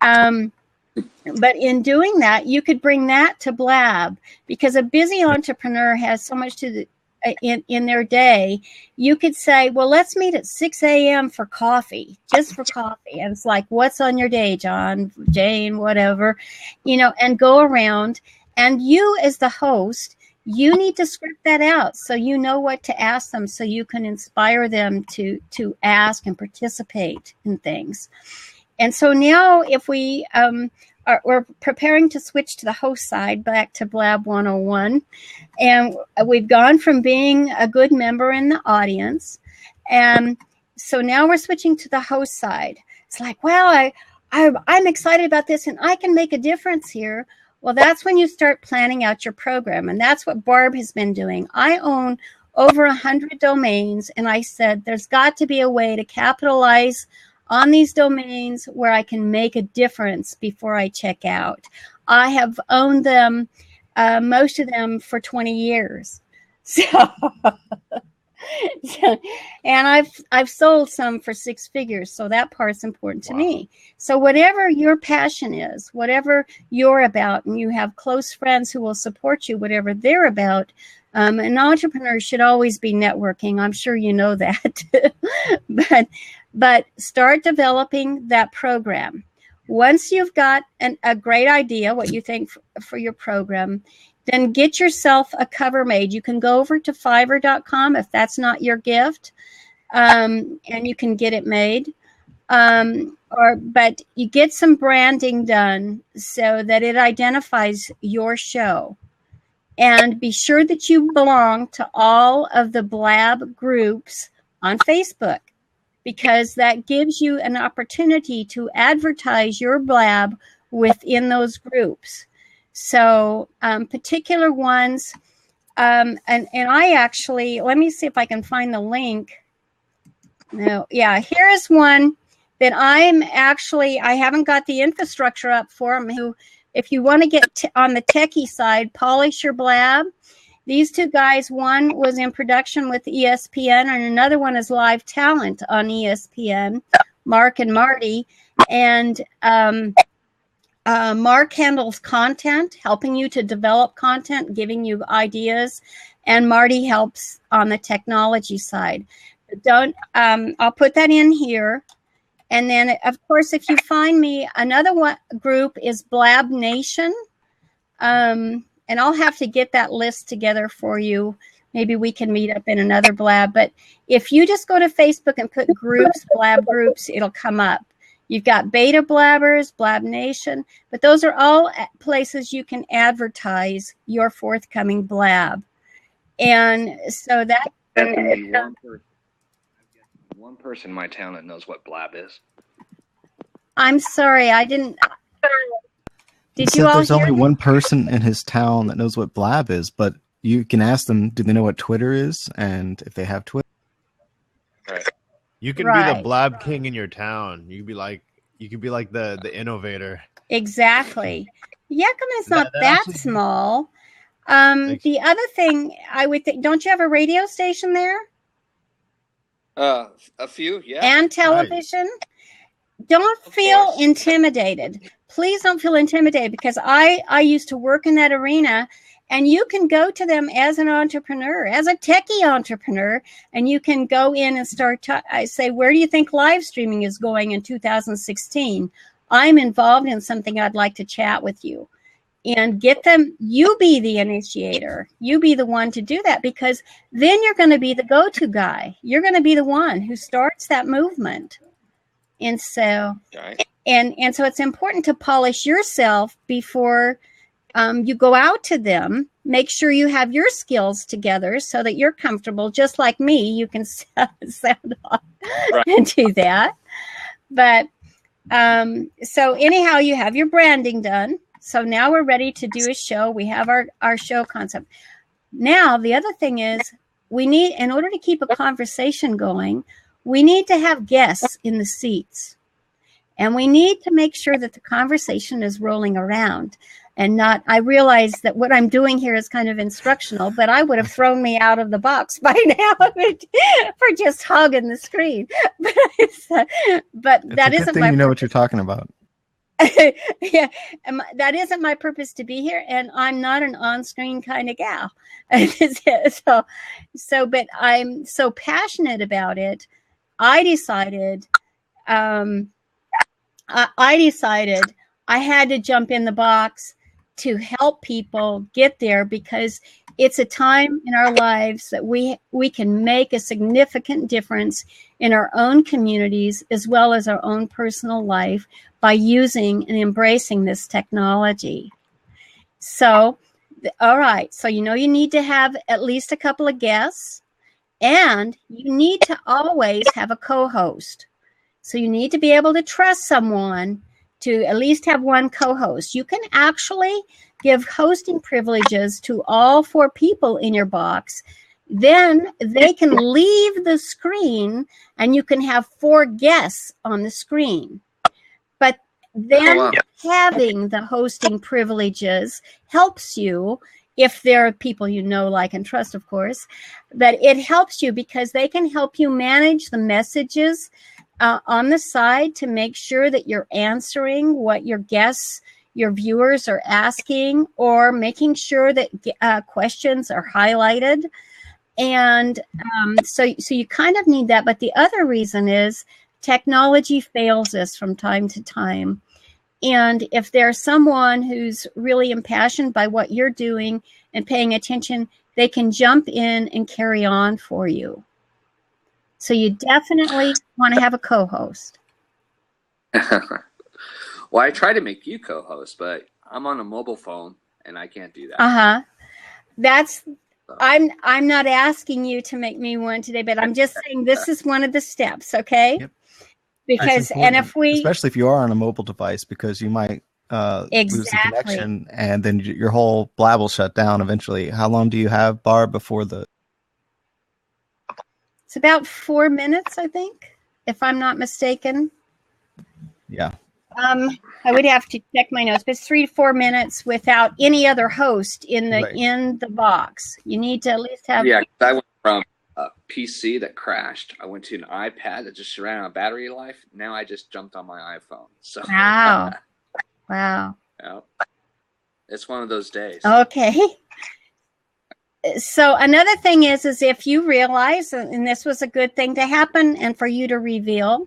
But in doing that, you could bring that to Blab, because a busy entrepreneur has so much in their day. You could say, well, let's meet at 6 a.m. for coffee, just for coffee. And it's like, what's on your day, John, Jane, whatever, and go around. And you as the host, you need to script that out so you know what to ask them, so you can inspire them to ask and participate in things. And so now if we're preparing to switch to the host side, back to Blab 101. And we've gone from being a good member in the audience. And so now we're switching to the host side. It's like, well, I'm excited about this and I can make a difference here. Well, that's when you start planning out your program. And that's what Barb has been doing. I own over 100 domains. And I said, there's got to be a way to capitalize on these domains where I can make a difference before I check out. I have owned them, most of them, for 20 years. And I've sold some for 6 figures, so that part's important to me. So whatever your passion is, whatever you're about, and you have close friends who will support you, whatever they're about, an entrepreneur should always be networking. I'm sure you know that. But start developing that program. Once you've got a great idea, what you think for your program, then get yourself a cover made. You can go over to Fiverr.com if that's not your gift, and you can get it made. But you get some branding done so that it identifies your show. And be sure that you belong to all of the Blab groups on Facebook, because that gives you an opportunity to advertise your Blab within those groups. So particular ones, and I actually, let me see if I can find the link. No, yeah, here is one that I haven't got the infrastructure up for them. Who, if you want to get on the techie side, polish your Blab. These 2 guys, one was in production with ESPN and another one is live talent on ESPN, Mark and Marty. And Mark handles content, helping you to develop content, giving you ideas. And Marty helps on the technology side. I'll put that in here. And then, of course, if you find me, another group is Blab Nation. And I'll have to get that list together for you. Maybe we can meet up in another Blab. But if you just go to Facebook and put groups, Blab groups, it'll come up. You've got Beta Blabbers, Blab Nation, but those are all places you can advertise your forthcoming Blab. And so that... One person in my town that knows what Blab is. I'm sorry, I didn't... Did you all there's hear only me? one person in his town that knows what Blab is, but you can ask them, do they know what Twitter is? And if they have Twitter. Right. You can be the Blab king in your town. You could be like the innovator. Exactly. Yakima's not that small. The other thing I would think, don't you have a radio station there? A few, yeah. And television. Don't feel intimidated. Please don't feel intimidated, because I used to work in that arena, and you can go to them as an entrepreneur, as a techie entrepreneur, and you can go in and start. I say, where do you think live streaming is going in 2016? I'm involved in something. I'd like to chat with you. And get them, you be the initiator. You be the one to do that, because then you're going to be the go-to guy. You're going to be the one who starts that movement. And so, and so it's important to polish yourself before you go out to them. Make sure you have your skills together so that you're comfortable. Just like me, you can sound off and do that. But so anyhow, you have your branding done. So now we're ready to do a show. We have our show concept. Now, the other thing is, we need, in order to keep a conversation going, we need to have guests in the seats. And we need to make sure that the conversation is rolling around and not, I realize that what I'm doing here is kind of instructional, but I would have thrown me out of the box by now for just hogging the screen. But that isn't my, you know what you're talking about. Yeah, that isn't my purpose to be here, and I'm not an on-screen kind of gal. But I'm so passionate about it. I decided I had to jump in the box to help people get there, because it's a time in our lives that we can make a significant difference in our own communities as well as our own personal life by using and embracing this technology. So, all right. So, you need to have at least a couple of guests, and you need to always have a co-host. So you need to be able to trust someone to at least have one co-host. You can actually give hosting privileges to all 4 people in your box. Then they can leave the screen and you can have 4 guests on the screen. But then having the hosting privileges helps you, if there are people you know, like, and trust, of course. But it helps you because they can help you manage the messages on the side to make sure that you're answering what your guests, your viewers are asking, or making sure that questions are highlighted. And so you kind of need that. But the other reason is technology fails us from time to time. And if there's someone who's really impassioned by what you're doing and paying attention, they can jump in and carry on for you. So you definitely want to have a co-host. Well, I try to make you co-host, but I'm on a mobile phone and I can't do that. I'm not asking you to make me one today, but I'm just saying this is one of the steps, okay? Yep. Because, and if especially if you are on a mobile device, because you might lose the connection, and then your whole Blab will shut down eventually. How long do you have, Barb, before the? It's about 4 minutes, I think, if I'm not mistaken. Yeah. I would have to check my notes, but it's 3 to 4 minutes without any other host in the box. You need to at least have. Yeah, I went from a PC that crashed. I went to an iPad that just ran out of battery life. Now I just jumped on my iPhone. So wow. Yeah. It's one of those days. Okay. So another thing is if you realize, and this was a good thing to happen and for you to reveal,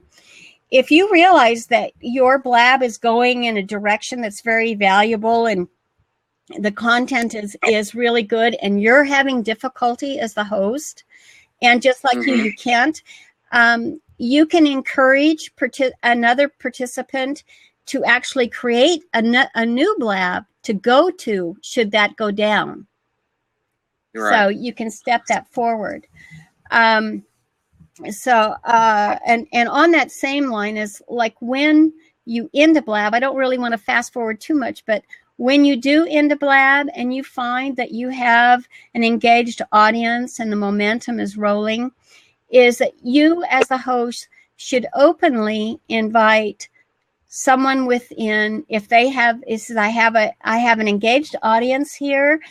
if you realize that your Blab is going in a direction that's very valuable and the content is really good, and you're having difficulty as the host, and just like you can't, you can encourage another participant to actually create a new Blab to go to should that go down. Right. So you can step that forward. And on that same line is like when you end a Blab, I don't really want to fast forward too much, but when you do end a Blab and you find that you have an engaged audience and the momentum is rolling, is that you as the host should openly invite someone within, if they have, I have an engaged audience here.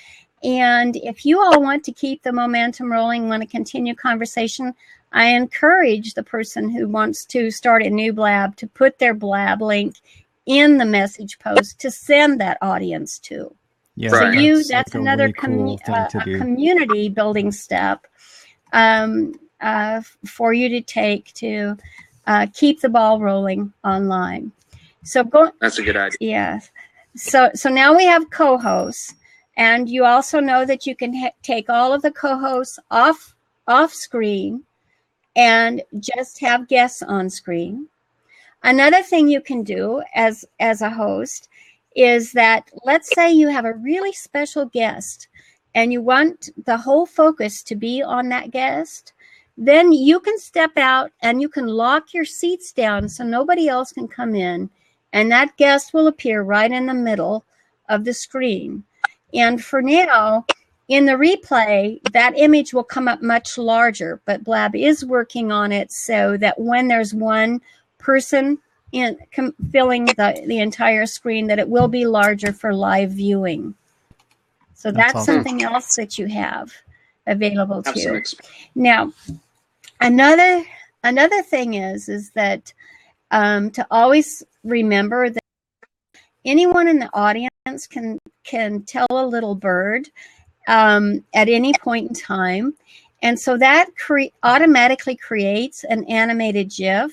And if you all want to keep the momentum rolling, want to continue conversation, I encourage the person who wants to start a new Blab to put their Blab link in the message post to send that audience to. Yeah, So that's like another really cool thing to do. community building step for you to take to keep the ball rolling online. So That's a good idea. Yeah. So now we have co-hosts, and you also know that you can take all of the co-hosts off screen and just have guests on screen. Another thing you can do as a host is that, let's say you have a really special guest and you want the whole focus to be on that guest, then you can step out and you can lock your seats down so nobody else can come in, and that guest will appear right in the middle of the screen. And for now, in the replay, that image will come up much larger, but Blab is working on it so that when there's one person filling the entire screen, that it will be larger for live viewing. So that's awesome. something else that you have available to you. Now, another thing is that to always remember that anyone in the audience can tell a little bird at any point in time, and so that automatically creates an animated GIF.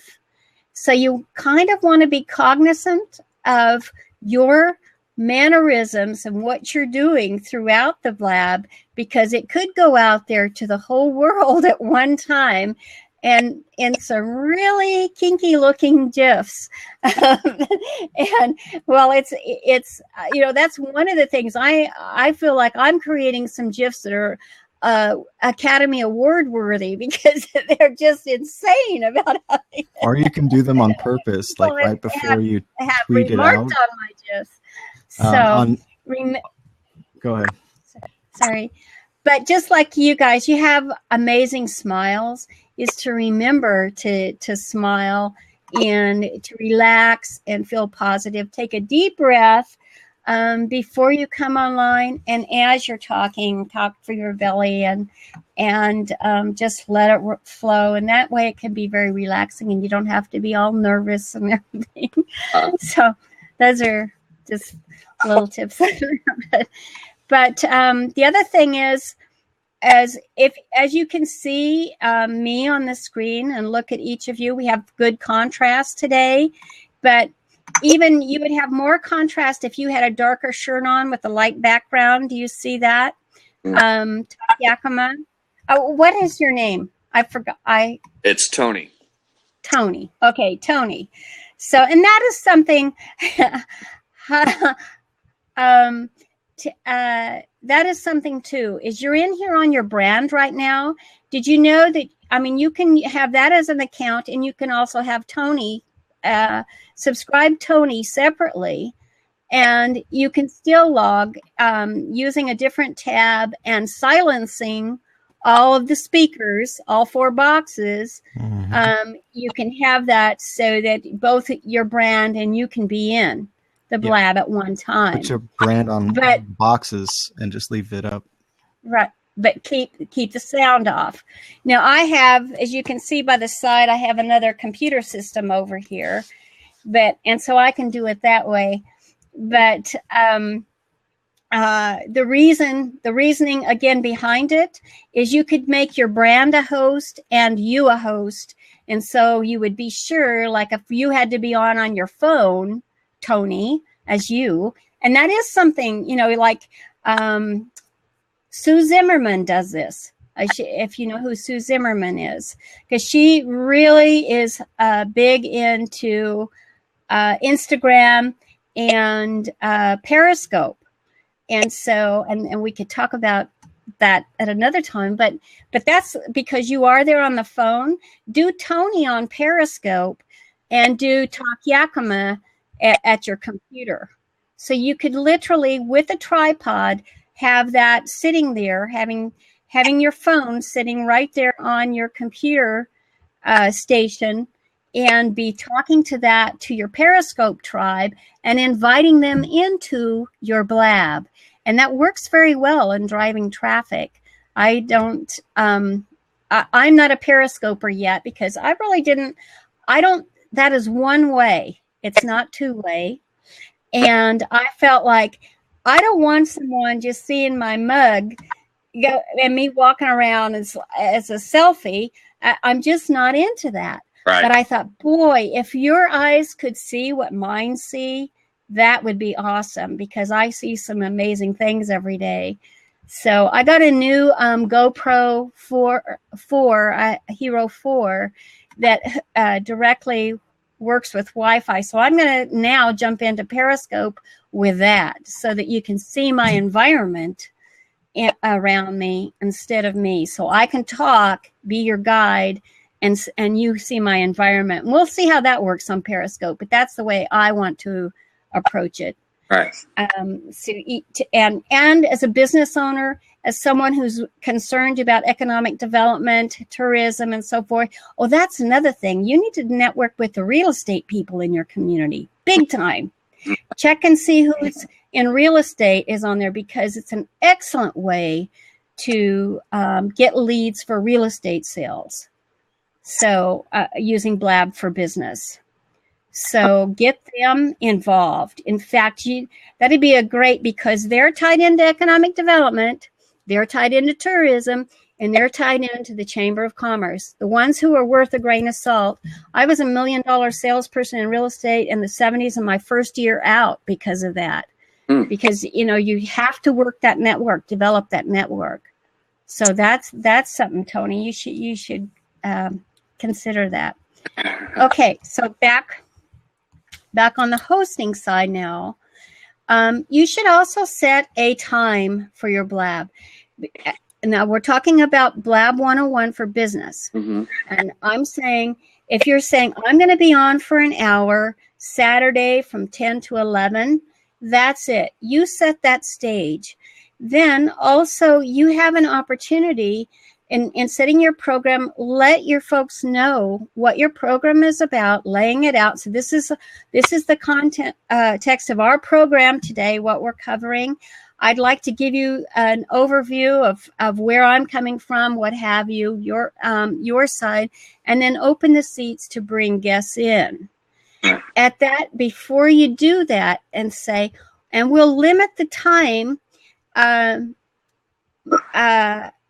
So you kind of want to be cognizant of your mannerisms and what you're doing throughout the Blab, because it could go out there to the whole world at one time, and in some really kinky looking GIFs. And well, it's that's one of the things I feel like I'm creating some GIFs that are Academy Award worthy, because they're just insane about how or you can do them on purpose, like right before you tweet it out. On my GIFs. So go ahead. Sorry. But just like you guys, you have amazing smiles, is to remember to smile and to relax and feel positive. Take a deep breath before you come online, and as you're talking, talk for your belly and just let it flow. And that way it can be very relaxing, and you don't have to be all nervous and everything. So those are just little tips. But the other thing is, as you can see me on the screen and look at each of you, we have good contrast today, but even you would have more contrast if you had a darker shirt on with a light background. Do you see that? Talk Yakima. Oh, what is your name? I forgot. It's Tony. Tony. Okay, Tony. So, and that is something. That is something too, is you're in here on your brand right now. Did you know that, you can have that as an account, and you can also have Tony, subscribe Tony separately, and you can still log using a different tab and silencing all of the speakers, all 4 boxes. Mm-hmm. You can have that so that both your brand and you can be in the Blab at one time. Put your brand on boxes and just leave it up. Right, but keep the sound off. Now I have, as you can see by the side, I have another computer system over here, and so I can do it that way. But the reasoning again behind it is you could make your brand a host and you a host, and so you would be sure, like if you had to be on your phone, Tony, as you, and that is something, like Sue Zimmerman does this. If you know who Sue Zimmerman is, because she really is big into Instagram and Periscope, and so and we could talk about that at another time, but that's because you are there on the phone. Do Tony on Periscope and do Talk Yakima at your computer. So you could literally, with a tripod, have that sitting there, having your phone sitting right there on your computer station, and be talking to your Periscope tribe and inviting them into your Blab. And that works very well in driving traffic. I don't I'm not a periscoper yet because I really didn't. I don't. That is one way. It's not two way. And I felt like I don't want someone just seeing my mug go and me walking around as a selfie. I'm just not into that. Right. But I thought, boy, if your eyes could see what mine see, that would be awesome because I see some amazing things every day. So I got a new GoPro 4 Hero 4 that directly works with Wi-Fi. So I'm going to now jump into Periscope with that so that you can see my environment around me instead of me. So I can talk, be your guide, and you see my environment. And we'll see how that works on Periscope, but that's the way I want to approach it. Right. And as a business owner, as someone who's concerned about economic development, tourism, and so forth, oh, that's another thing. You need to network with the real estate people in your community, big time. Check and see who's in real estate is on there because it's an excellent way to get leads for real estate sales. So using Blab for Business. So get them involved. In fact, that'd be a great because they're tied into economic development, they're tied into tourism, and they're tied into the Chamber of Commerce. The ones who are worth a grain of salt. I was $1 million salesperson in real estate in the 70s in my first year out because of that. Because, you have to work that network, develop that network. So that's something, Tony. You should consider that. Okay, so back on the hosting side now. You should also set a time for your Blab. Now, we're talking about Blab 101 for business. Mm-hmm. And I'm saying, if you're saying, I'm going to be on for an hour, Saturday from 10 to 11, that's it. You set that stage. Then also you have an opportunity in setting your program, let your folks know what your program is about, laying it out. So this is the content text of our program today, what we're covering. I'd like to give you an overview of where I'm coming from, what have you, your side, and then open the seats to bring guests in. At that, before you do that, and say, and we'll limit the time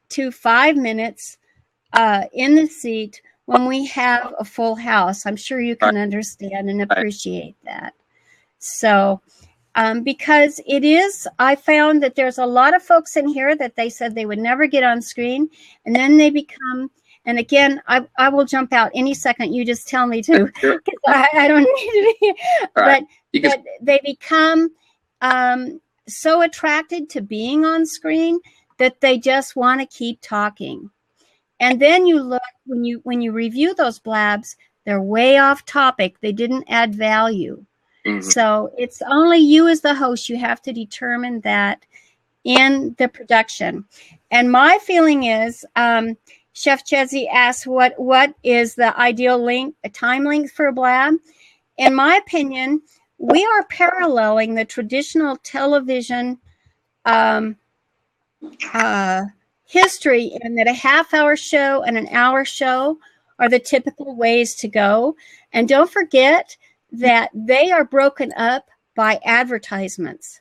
to 5 minutes in the seat when we have a full house. I'm sure you can understand and appreciate that. So, because I found that there's a lot of folks in here that they said they would never get on screen, and then they become, and again, I will jump out any second. You just tell me to, because I don't need to be, but they become so attracted to being on screen that they just want to keep talking. And then you look, when you review those blabs, they're way off topic. They didn't add value. Mm-hmm. So it's only you as the host. You have to determine that in the production. And my feeling is, Chef Chezzy asked, what is the ideal length, a time length for a blab? In my opinion, we are paralleling the traditional television history in that a half-hour show and an hour show are the typical ways to go. And don't forget that they are broken up by advertisements.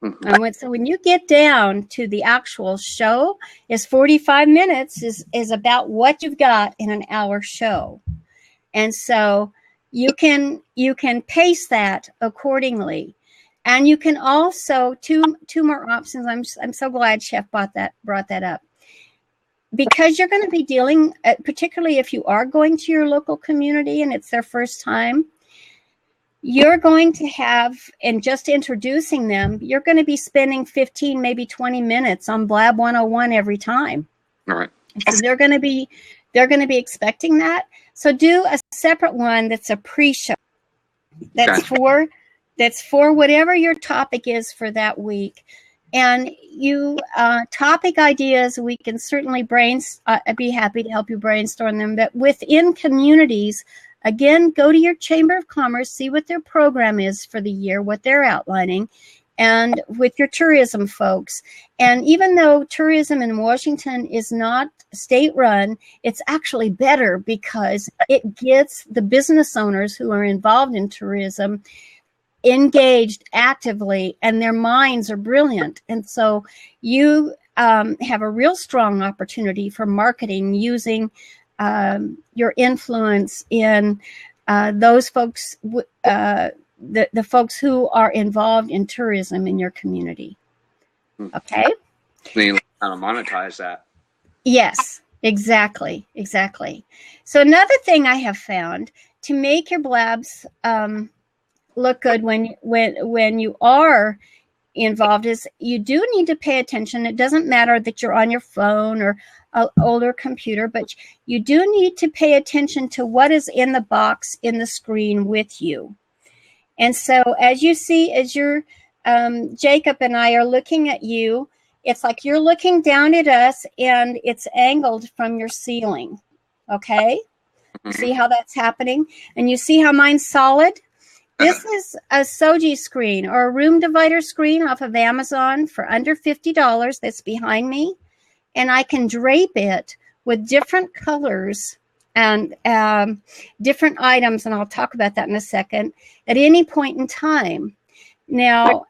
Mm-hmm. And so when you get down to the actual show, is 45 minutes is about what you've got in an hour show. And so you can pace that accordingly. And you can also two more options. I'm so glad Chef brought that up, because you're going to be dealing, particularly if you are going to your local community and it's their first time, you're going to have, and just introducing them, you're going to be spending 15, maybe 20 minutes on Blab 101 every time. All right. So they're going to be expecting that. So do a separate one that's a pre-show. That's for whatever your topic is for that week. And you topic ideas, we can certainly I'd be happy to help you brainstorm them. But within communities, again, go to your Chamber of Commerce, see what their program is for the year, what they're outlining, and with your tourism folks. And even though tourism in Washington is not state-run, it's actually better because it gets the business owners who are involved in tourism engaged actively, and their minds are brilliant. And so you have a real strong opportunity for marketing using your influence in those folks, the folks who are involved in tourism in your community. Okay? Then how to monetize that. Yes, exactly. So another thing I have found to make your blabs look good when you are involved is you do need to pay attention. It doesn't matter that you're on your phone or an older computer, but you do need to pay attention to what is in the box in the screen with you. And so as you see, as you're Jacob and I are looking at you, it's like you're looking down at us and it's angled from your ceiling. Okay? See how that's happening? And you see how mine's solid? This is a Soji screen or a room divider screen off of Amazon for under $50 that's behind me. And I can drape it with different colors and different items, and I'll talk about that in a second, at any point in time. Now,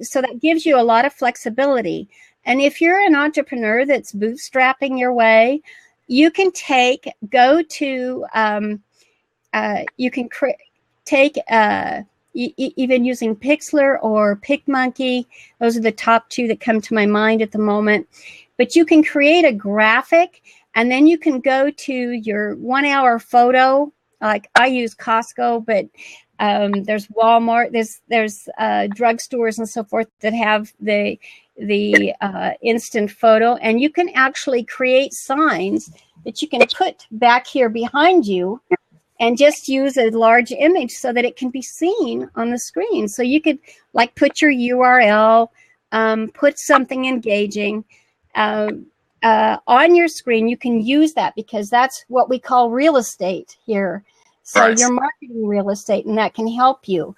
so that gives you a lot of flexibility. And if you're an entrepreneur that's bootstrapping your way, you can go to, you can take even using Pixlr or PicMonkey. Those are the top two that come to my mind at the moment. But you can create a graphic, and then you can go to your 1 hour photo. Like I use Costco, but there's Walmart, there's drugstores and so forth that have the instant photo, and you can actually create signs that you can put back here behind you and just use a large image so that it can be seen on the screen. So you could like put your URL, put something engaging on your screen. You can use that because that's what we call real estate here. So Right. you're marketing real estate, and that can help you.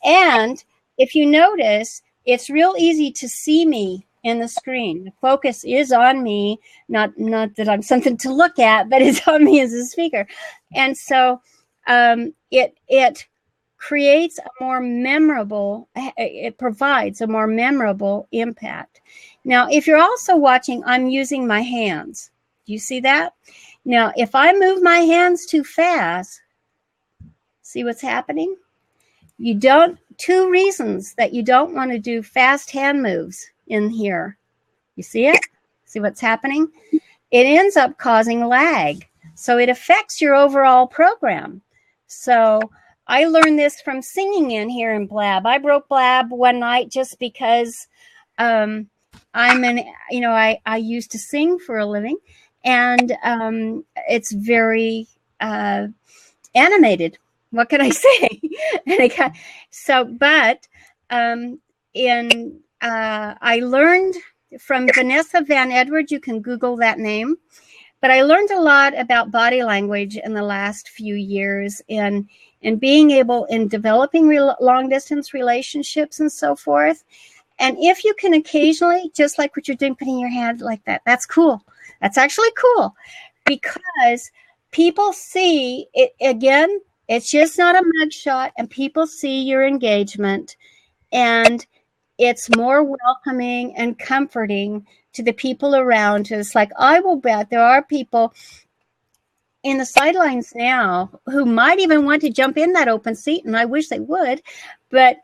And if you notice, it's real easy to see me in the screen. The focus is on me, not that I'm something to look at, but it's on me as a speaker. And so it creates a more memorable, it provides a more memorable impact. Now, if you're also watching, I'm using my hands. Do you see that? Now, if I move my hands too fast, see what's happening? Two reasons that you don't want to do fast hand moves in here. You see it? See what's happening? It ends up causing lag. So it affects your overall program. So I learned this from singing in here in Blab. I broke Blab one night just because I used to sing for a living, and it's very animated. What can I say? I learned from Vanessa Van Edward. You can Google that name. But I learned a lot about body language in the last few years and being able in developing long distance relationships and so forth. And if you can occasionally, just like what you're doing, putting your hand like that, that's cool. That's actually cool because people see it again. It's just not a mugshot, and people see your engagement, and it's more welcoming and comforting to the people around us. Like, I will bet there are people in the sidelines now who might even want to jump in that open seat, and I wish they would, but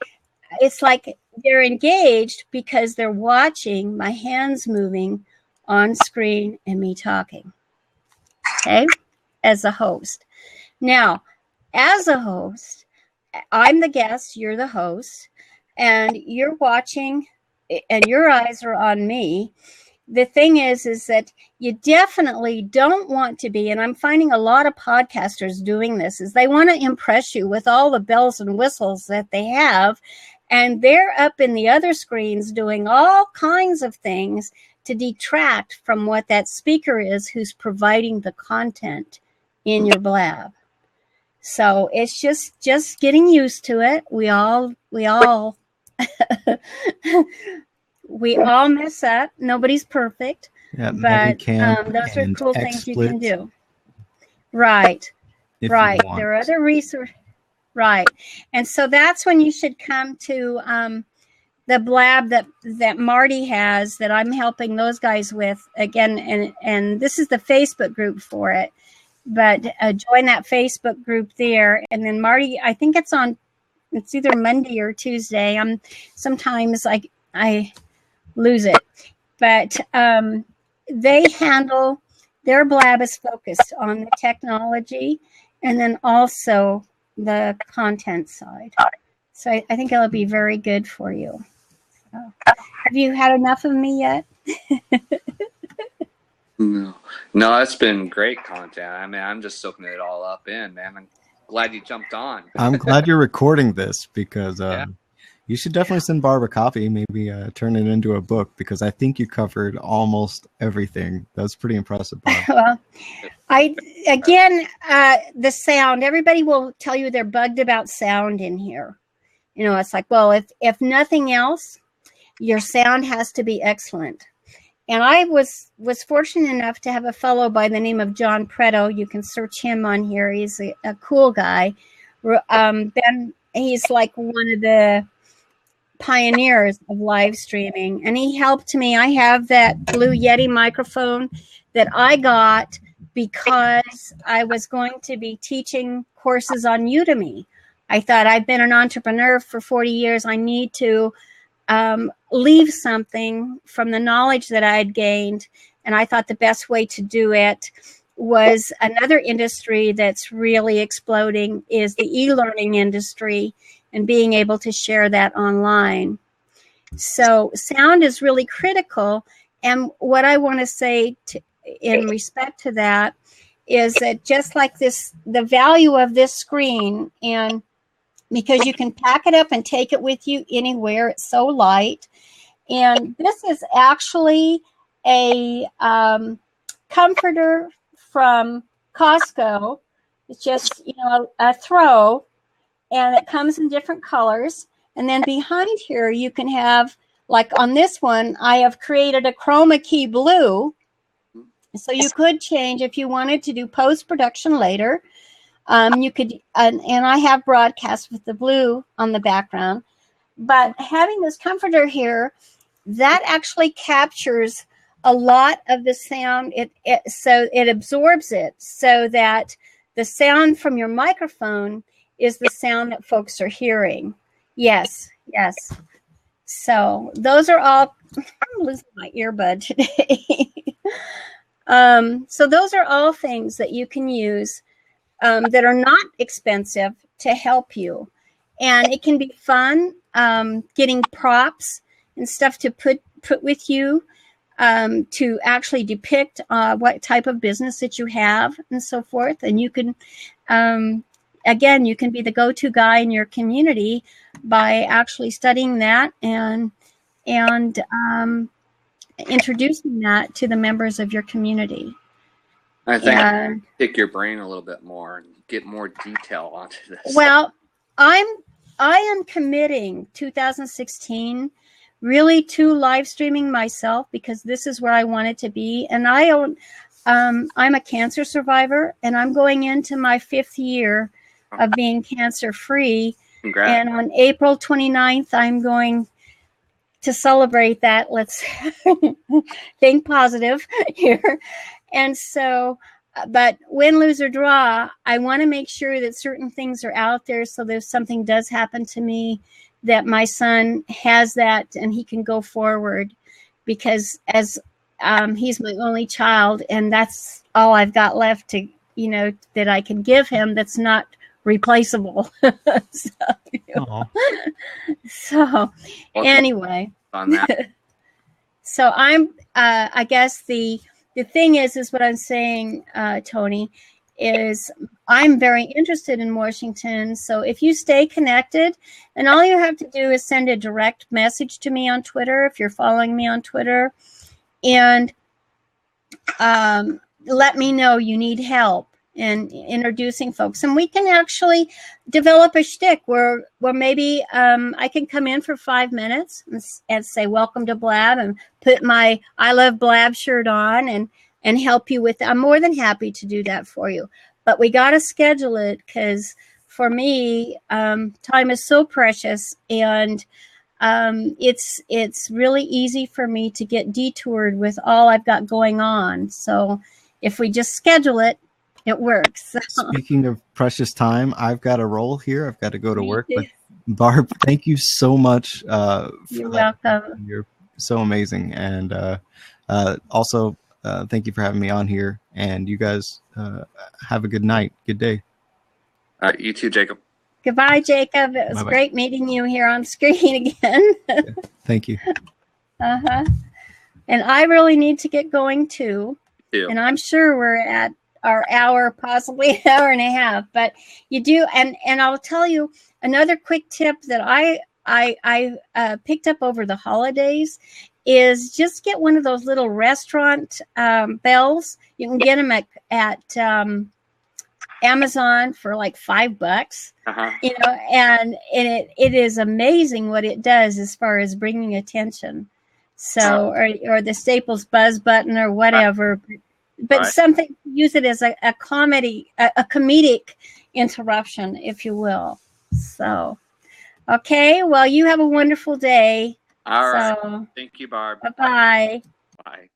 it's like they're engaged because they're watching my hands moving on screen and me talking, okay, as a host. Now, as a host, I'm the guest, you're the host, and you're watching and your eyes are on me. The thing is that you definitely don't want to be, and I'm finding a lot of podcasters doing this, is they want to impress you with all the bells and whistles that they have, and they're up in the other screens doing all kinds of things to detract from what that speaker is who's providing the content in your blab. So it's just getting used to it. We all we all mess up. Nobody's perfect. Yeah, But Camp those are and cool things you can XSplit do. Right. if you Right. want. There are other resources. Right. And so that's when you should come to the Blab that Marty has that I'm helping those guys with again. And this is the Facebook group for it. But join that Facebook group there. And then Marty, I think it's either Monday or Tuesday. Sometimes I lose it. But they handle, their Blab is focused on the technology and then also the content side. So I think it'll be very good for you. So, have you had enough of me yet? No, it's been great content. I mean, I'm just soaking it all up in, man. I'm glad you jumped on. I'm glad you're recording this because Yeah. you should definitely send Barbara a copy, maybe turn it into a book, because I think you covered almost everything. That's pretty impressive, Barbara. Well, the sound, everybody will tell you they're bugged about sound in here. You know, it's like, well, if nothing else, your sound has to be excellent. And I was fortunate enough to have a fellow by the name of John Preto. You can search him on here. He's a cool guy. Ben, he's like one of the pioneers of live streaming, and he helped me. I have that Blue Yeti microphone that I got because I was going to be teaching courses on Udemy. I thought, I've been an entrepreneur for 40 years. I need to leave something from the knowledge that I had gained. And I thought the best way to do it was another industry that's really exploding is the e-learning industry and being able to share that online. So sound is really critical. And what I want to say in respect to that is that just like this, the value of this screen, and because you can pack it up and take it with you anywhere, it's so light. And this is actually a comforter from Costco. It's just, a throw, and it comes in different colors. And then behind here, you can have, like on this one, I have created a chroma key blue. So you could change if you wanted to do post-production later. You could, and I have broadcast with the blue on the background. But having this comforter here, that actually captures a lot of the sound. So it absorbs it so that the sound from your microphone is the sound that folks are hearing. Yes. So those are all, I'm losing my earbud today. So those are all things that you can use that are not expensive to help you. And it can be fun getting props and stuff to put with you to actually depict what type of business that you have and so forth. And you can, again, you can be the go-to guy in your community by actually studying that and introducing that to the members of your community. I think I pick your brain a little bit more and get more detail onto this. Well, I am committing 2016 really to live streaming myself because this is where I want it to be. And I'm a cancer survivor, and I'm going into my 5th year of being cancer free. Congrats. And on April 29th, I'm going to celebrate that. Let's think positive here. And so, but win, lose, or draw, I want to make sure that certain things are out there so that if something does happen to me, that my son has that and he can go forward, because as he's my only child, and that's all I've got left to, that I can give him that's not replaceable. So anyway, on that. So I'm, I guess the thing is what I'm saying, Tony, is I'm very interested in Washington. So if you stay connected, and all you have to do is send a direct message to me on Twitter, if you're following me on Twitter, and let me know you need help. and introducing folks. And we can actually develop a shtick where maybe I can come in for 5 minutes and say, welcome to Blab, and put my I Love Blab shirt on and help you with it. I'm more than happy to do that for you. But we got to schedule it, because for me, time is so precious, and it's really easy for me to get detoured with all I've got going on. So if we just schedule it, it works. Speaking of precious time, I've got a roll here. I've got to go to work. But Barb, thank you so much. You're welcome. You're so amazing. And also, thank you for having me on here. And you guys have a good night. Good day. All right, you too, Jacob. Goodbye, Jacob. It was Bye-bye. great meeting you here on screen again. Yeah, thank you. Uh-huh. And I really need to get going too. And I'm sure we're at our hour, possibly an hour and a half. But you do, and I'll tell you another quick tip that I picked up over the holidays is just get one of those little restaurant bells. You can get them at Amazon for like $5, you know, and it is amazing what it does as far as bringing attention. So, or the Staples buzz button or whatever, but something, use it as a comedic interruption, if you will. So, okay, well, you have a wonderful day. All right. Thank you, Barb. Bye-bye. Bye.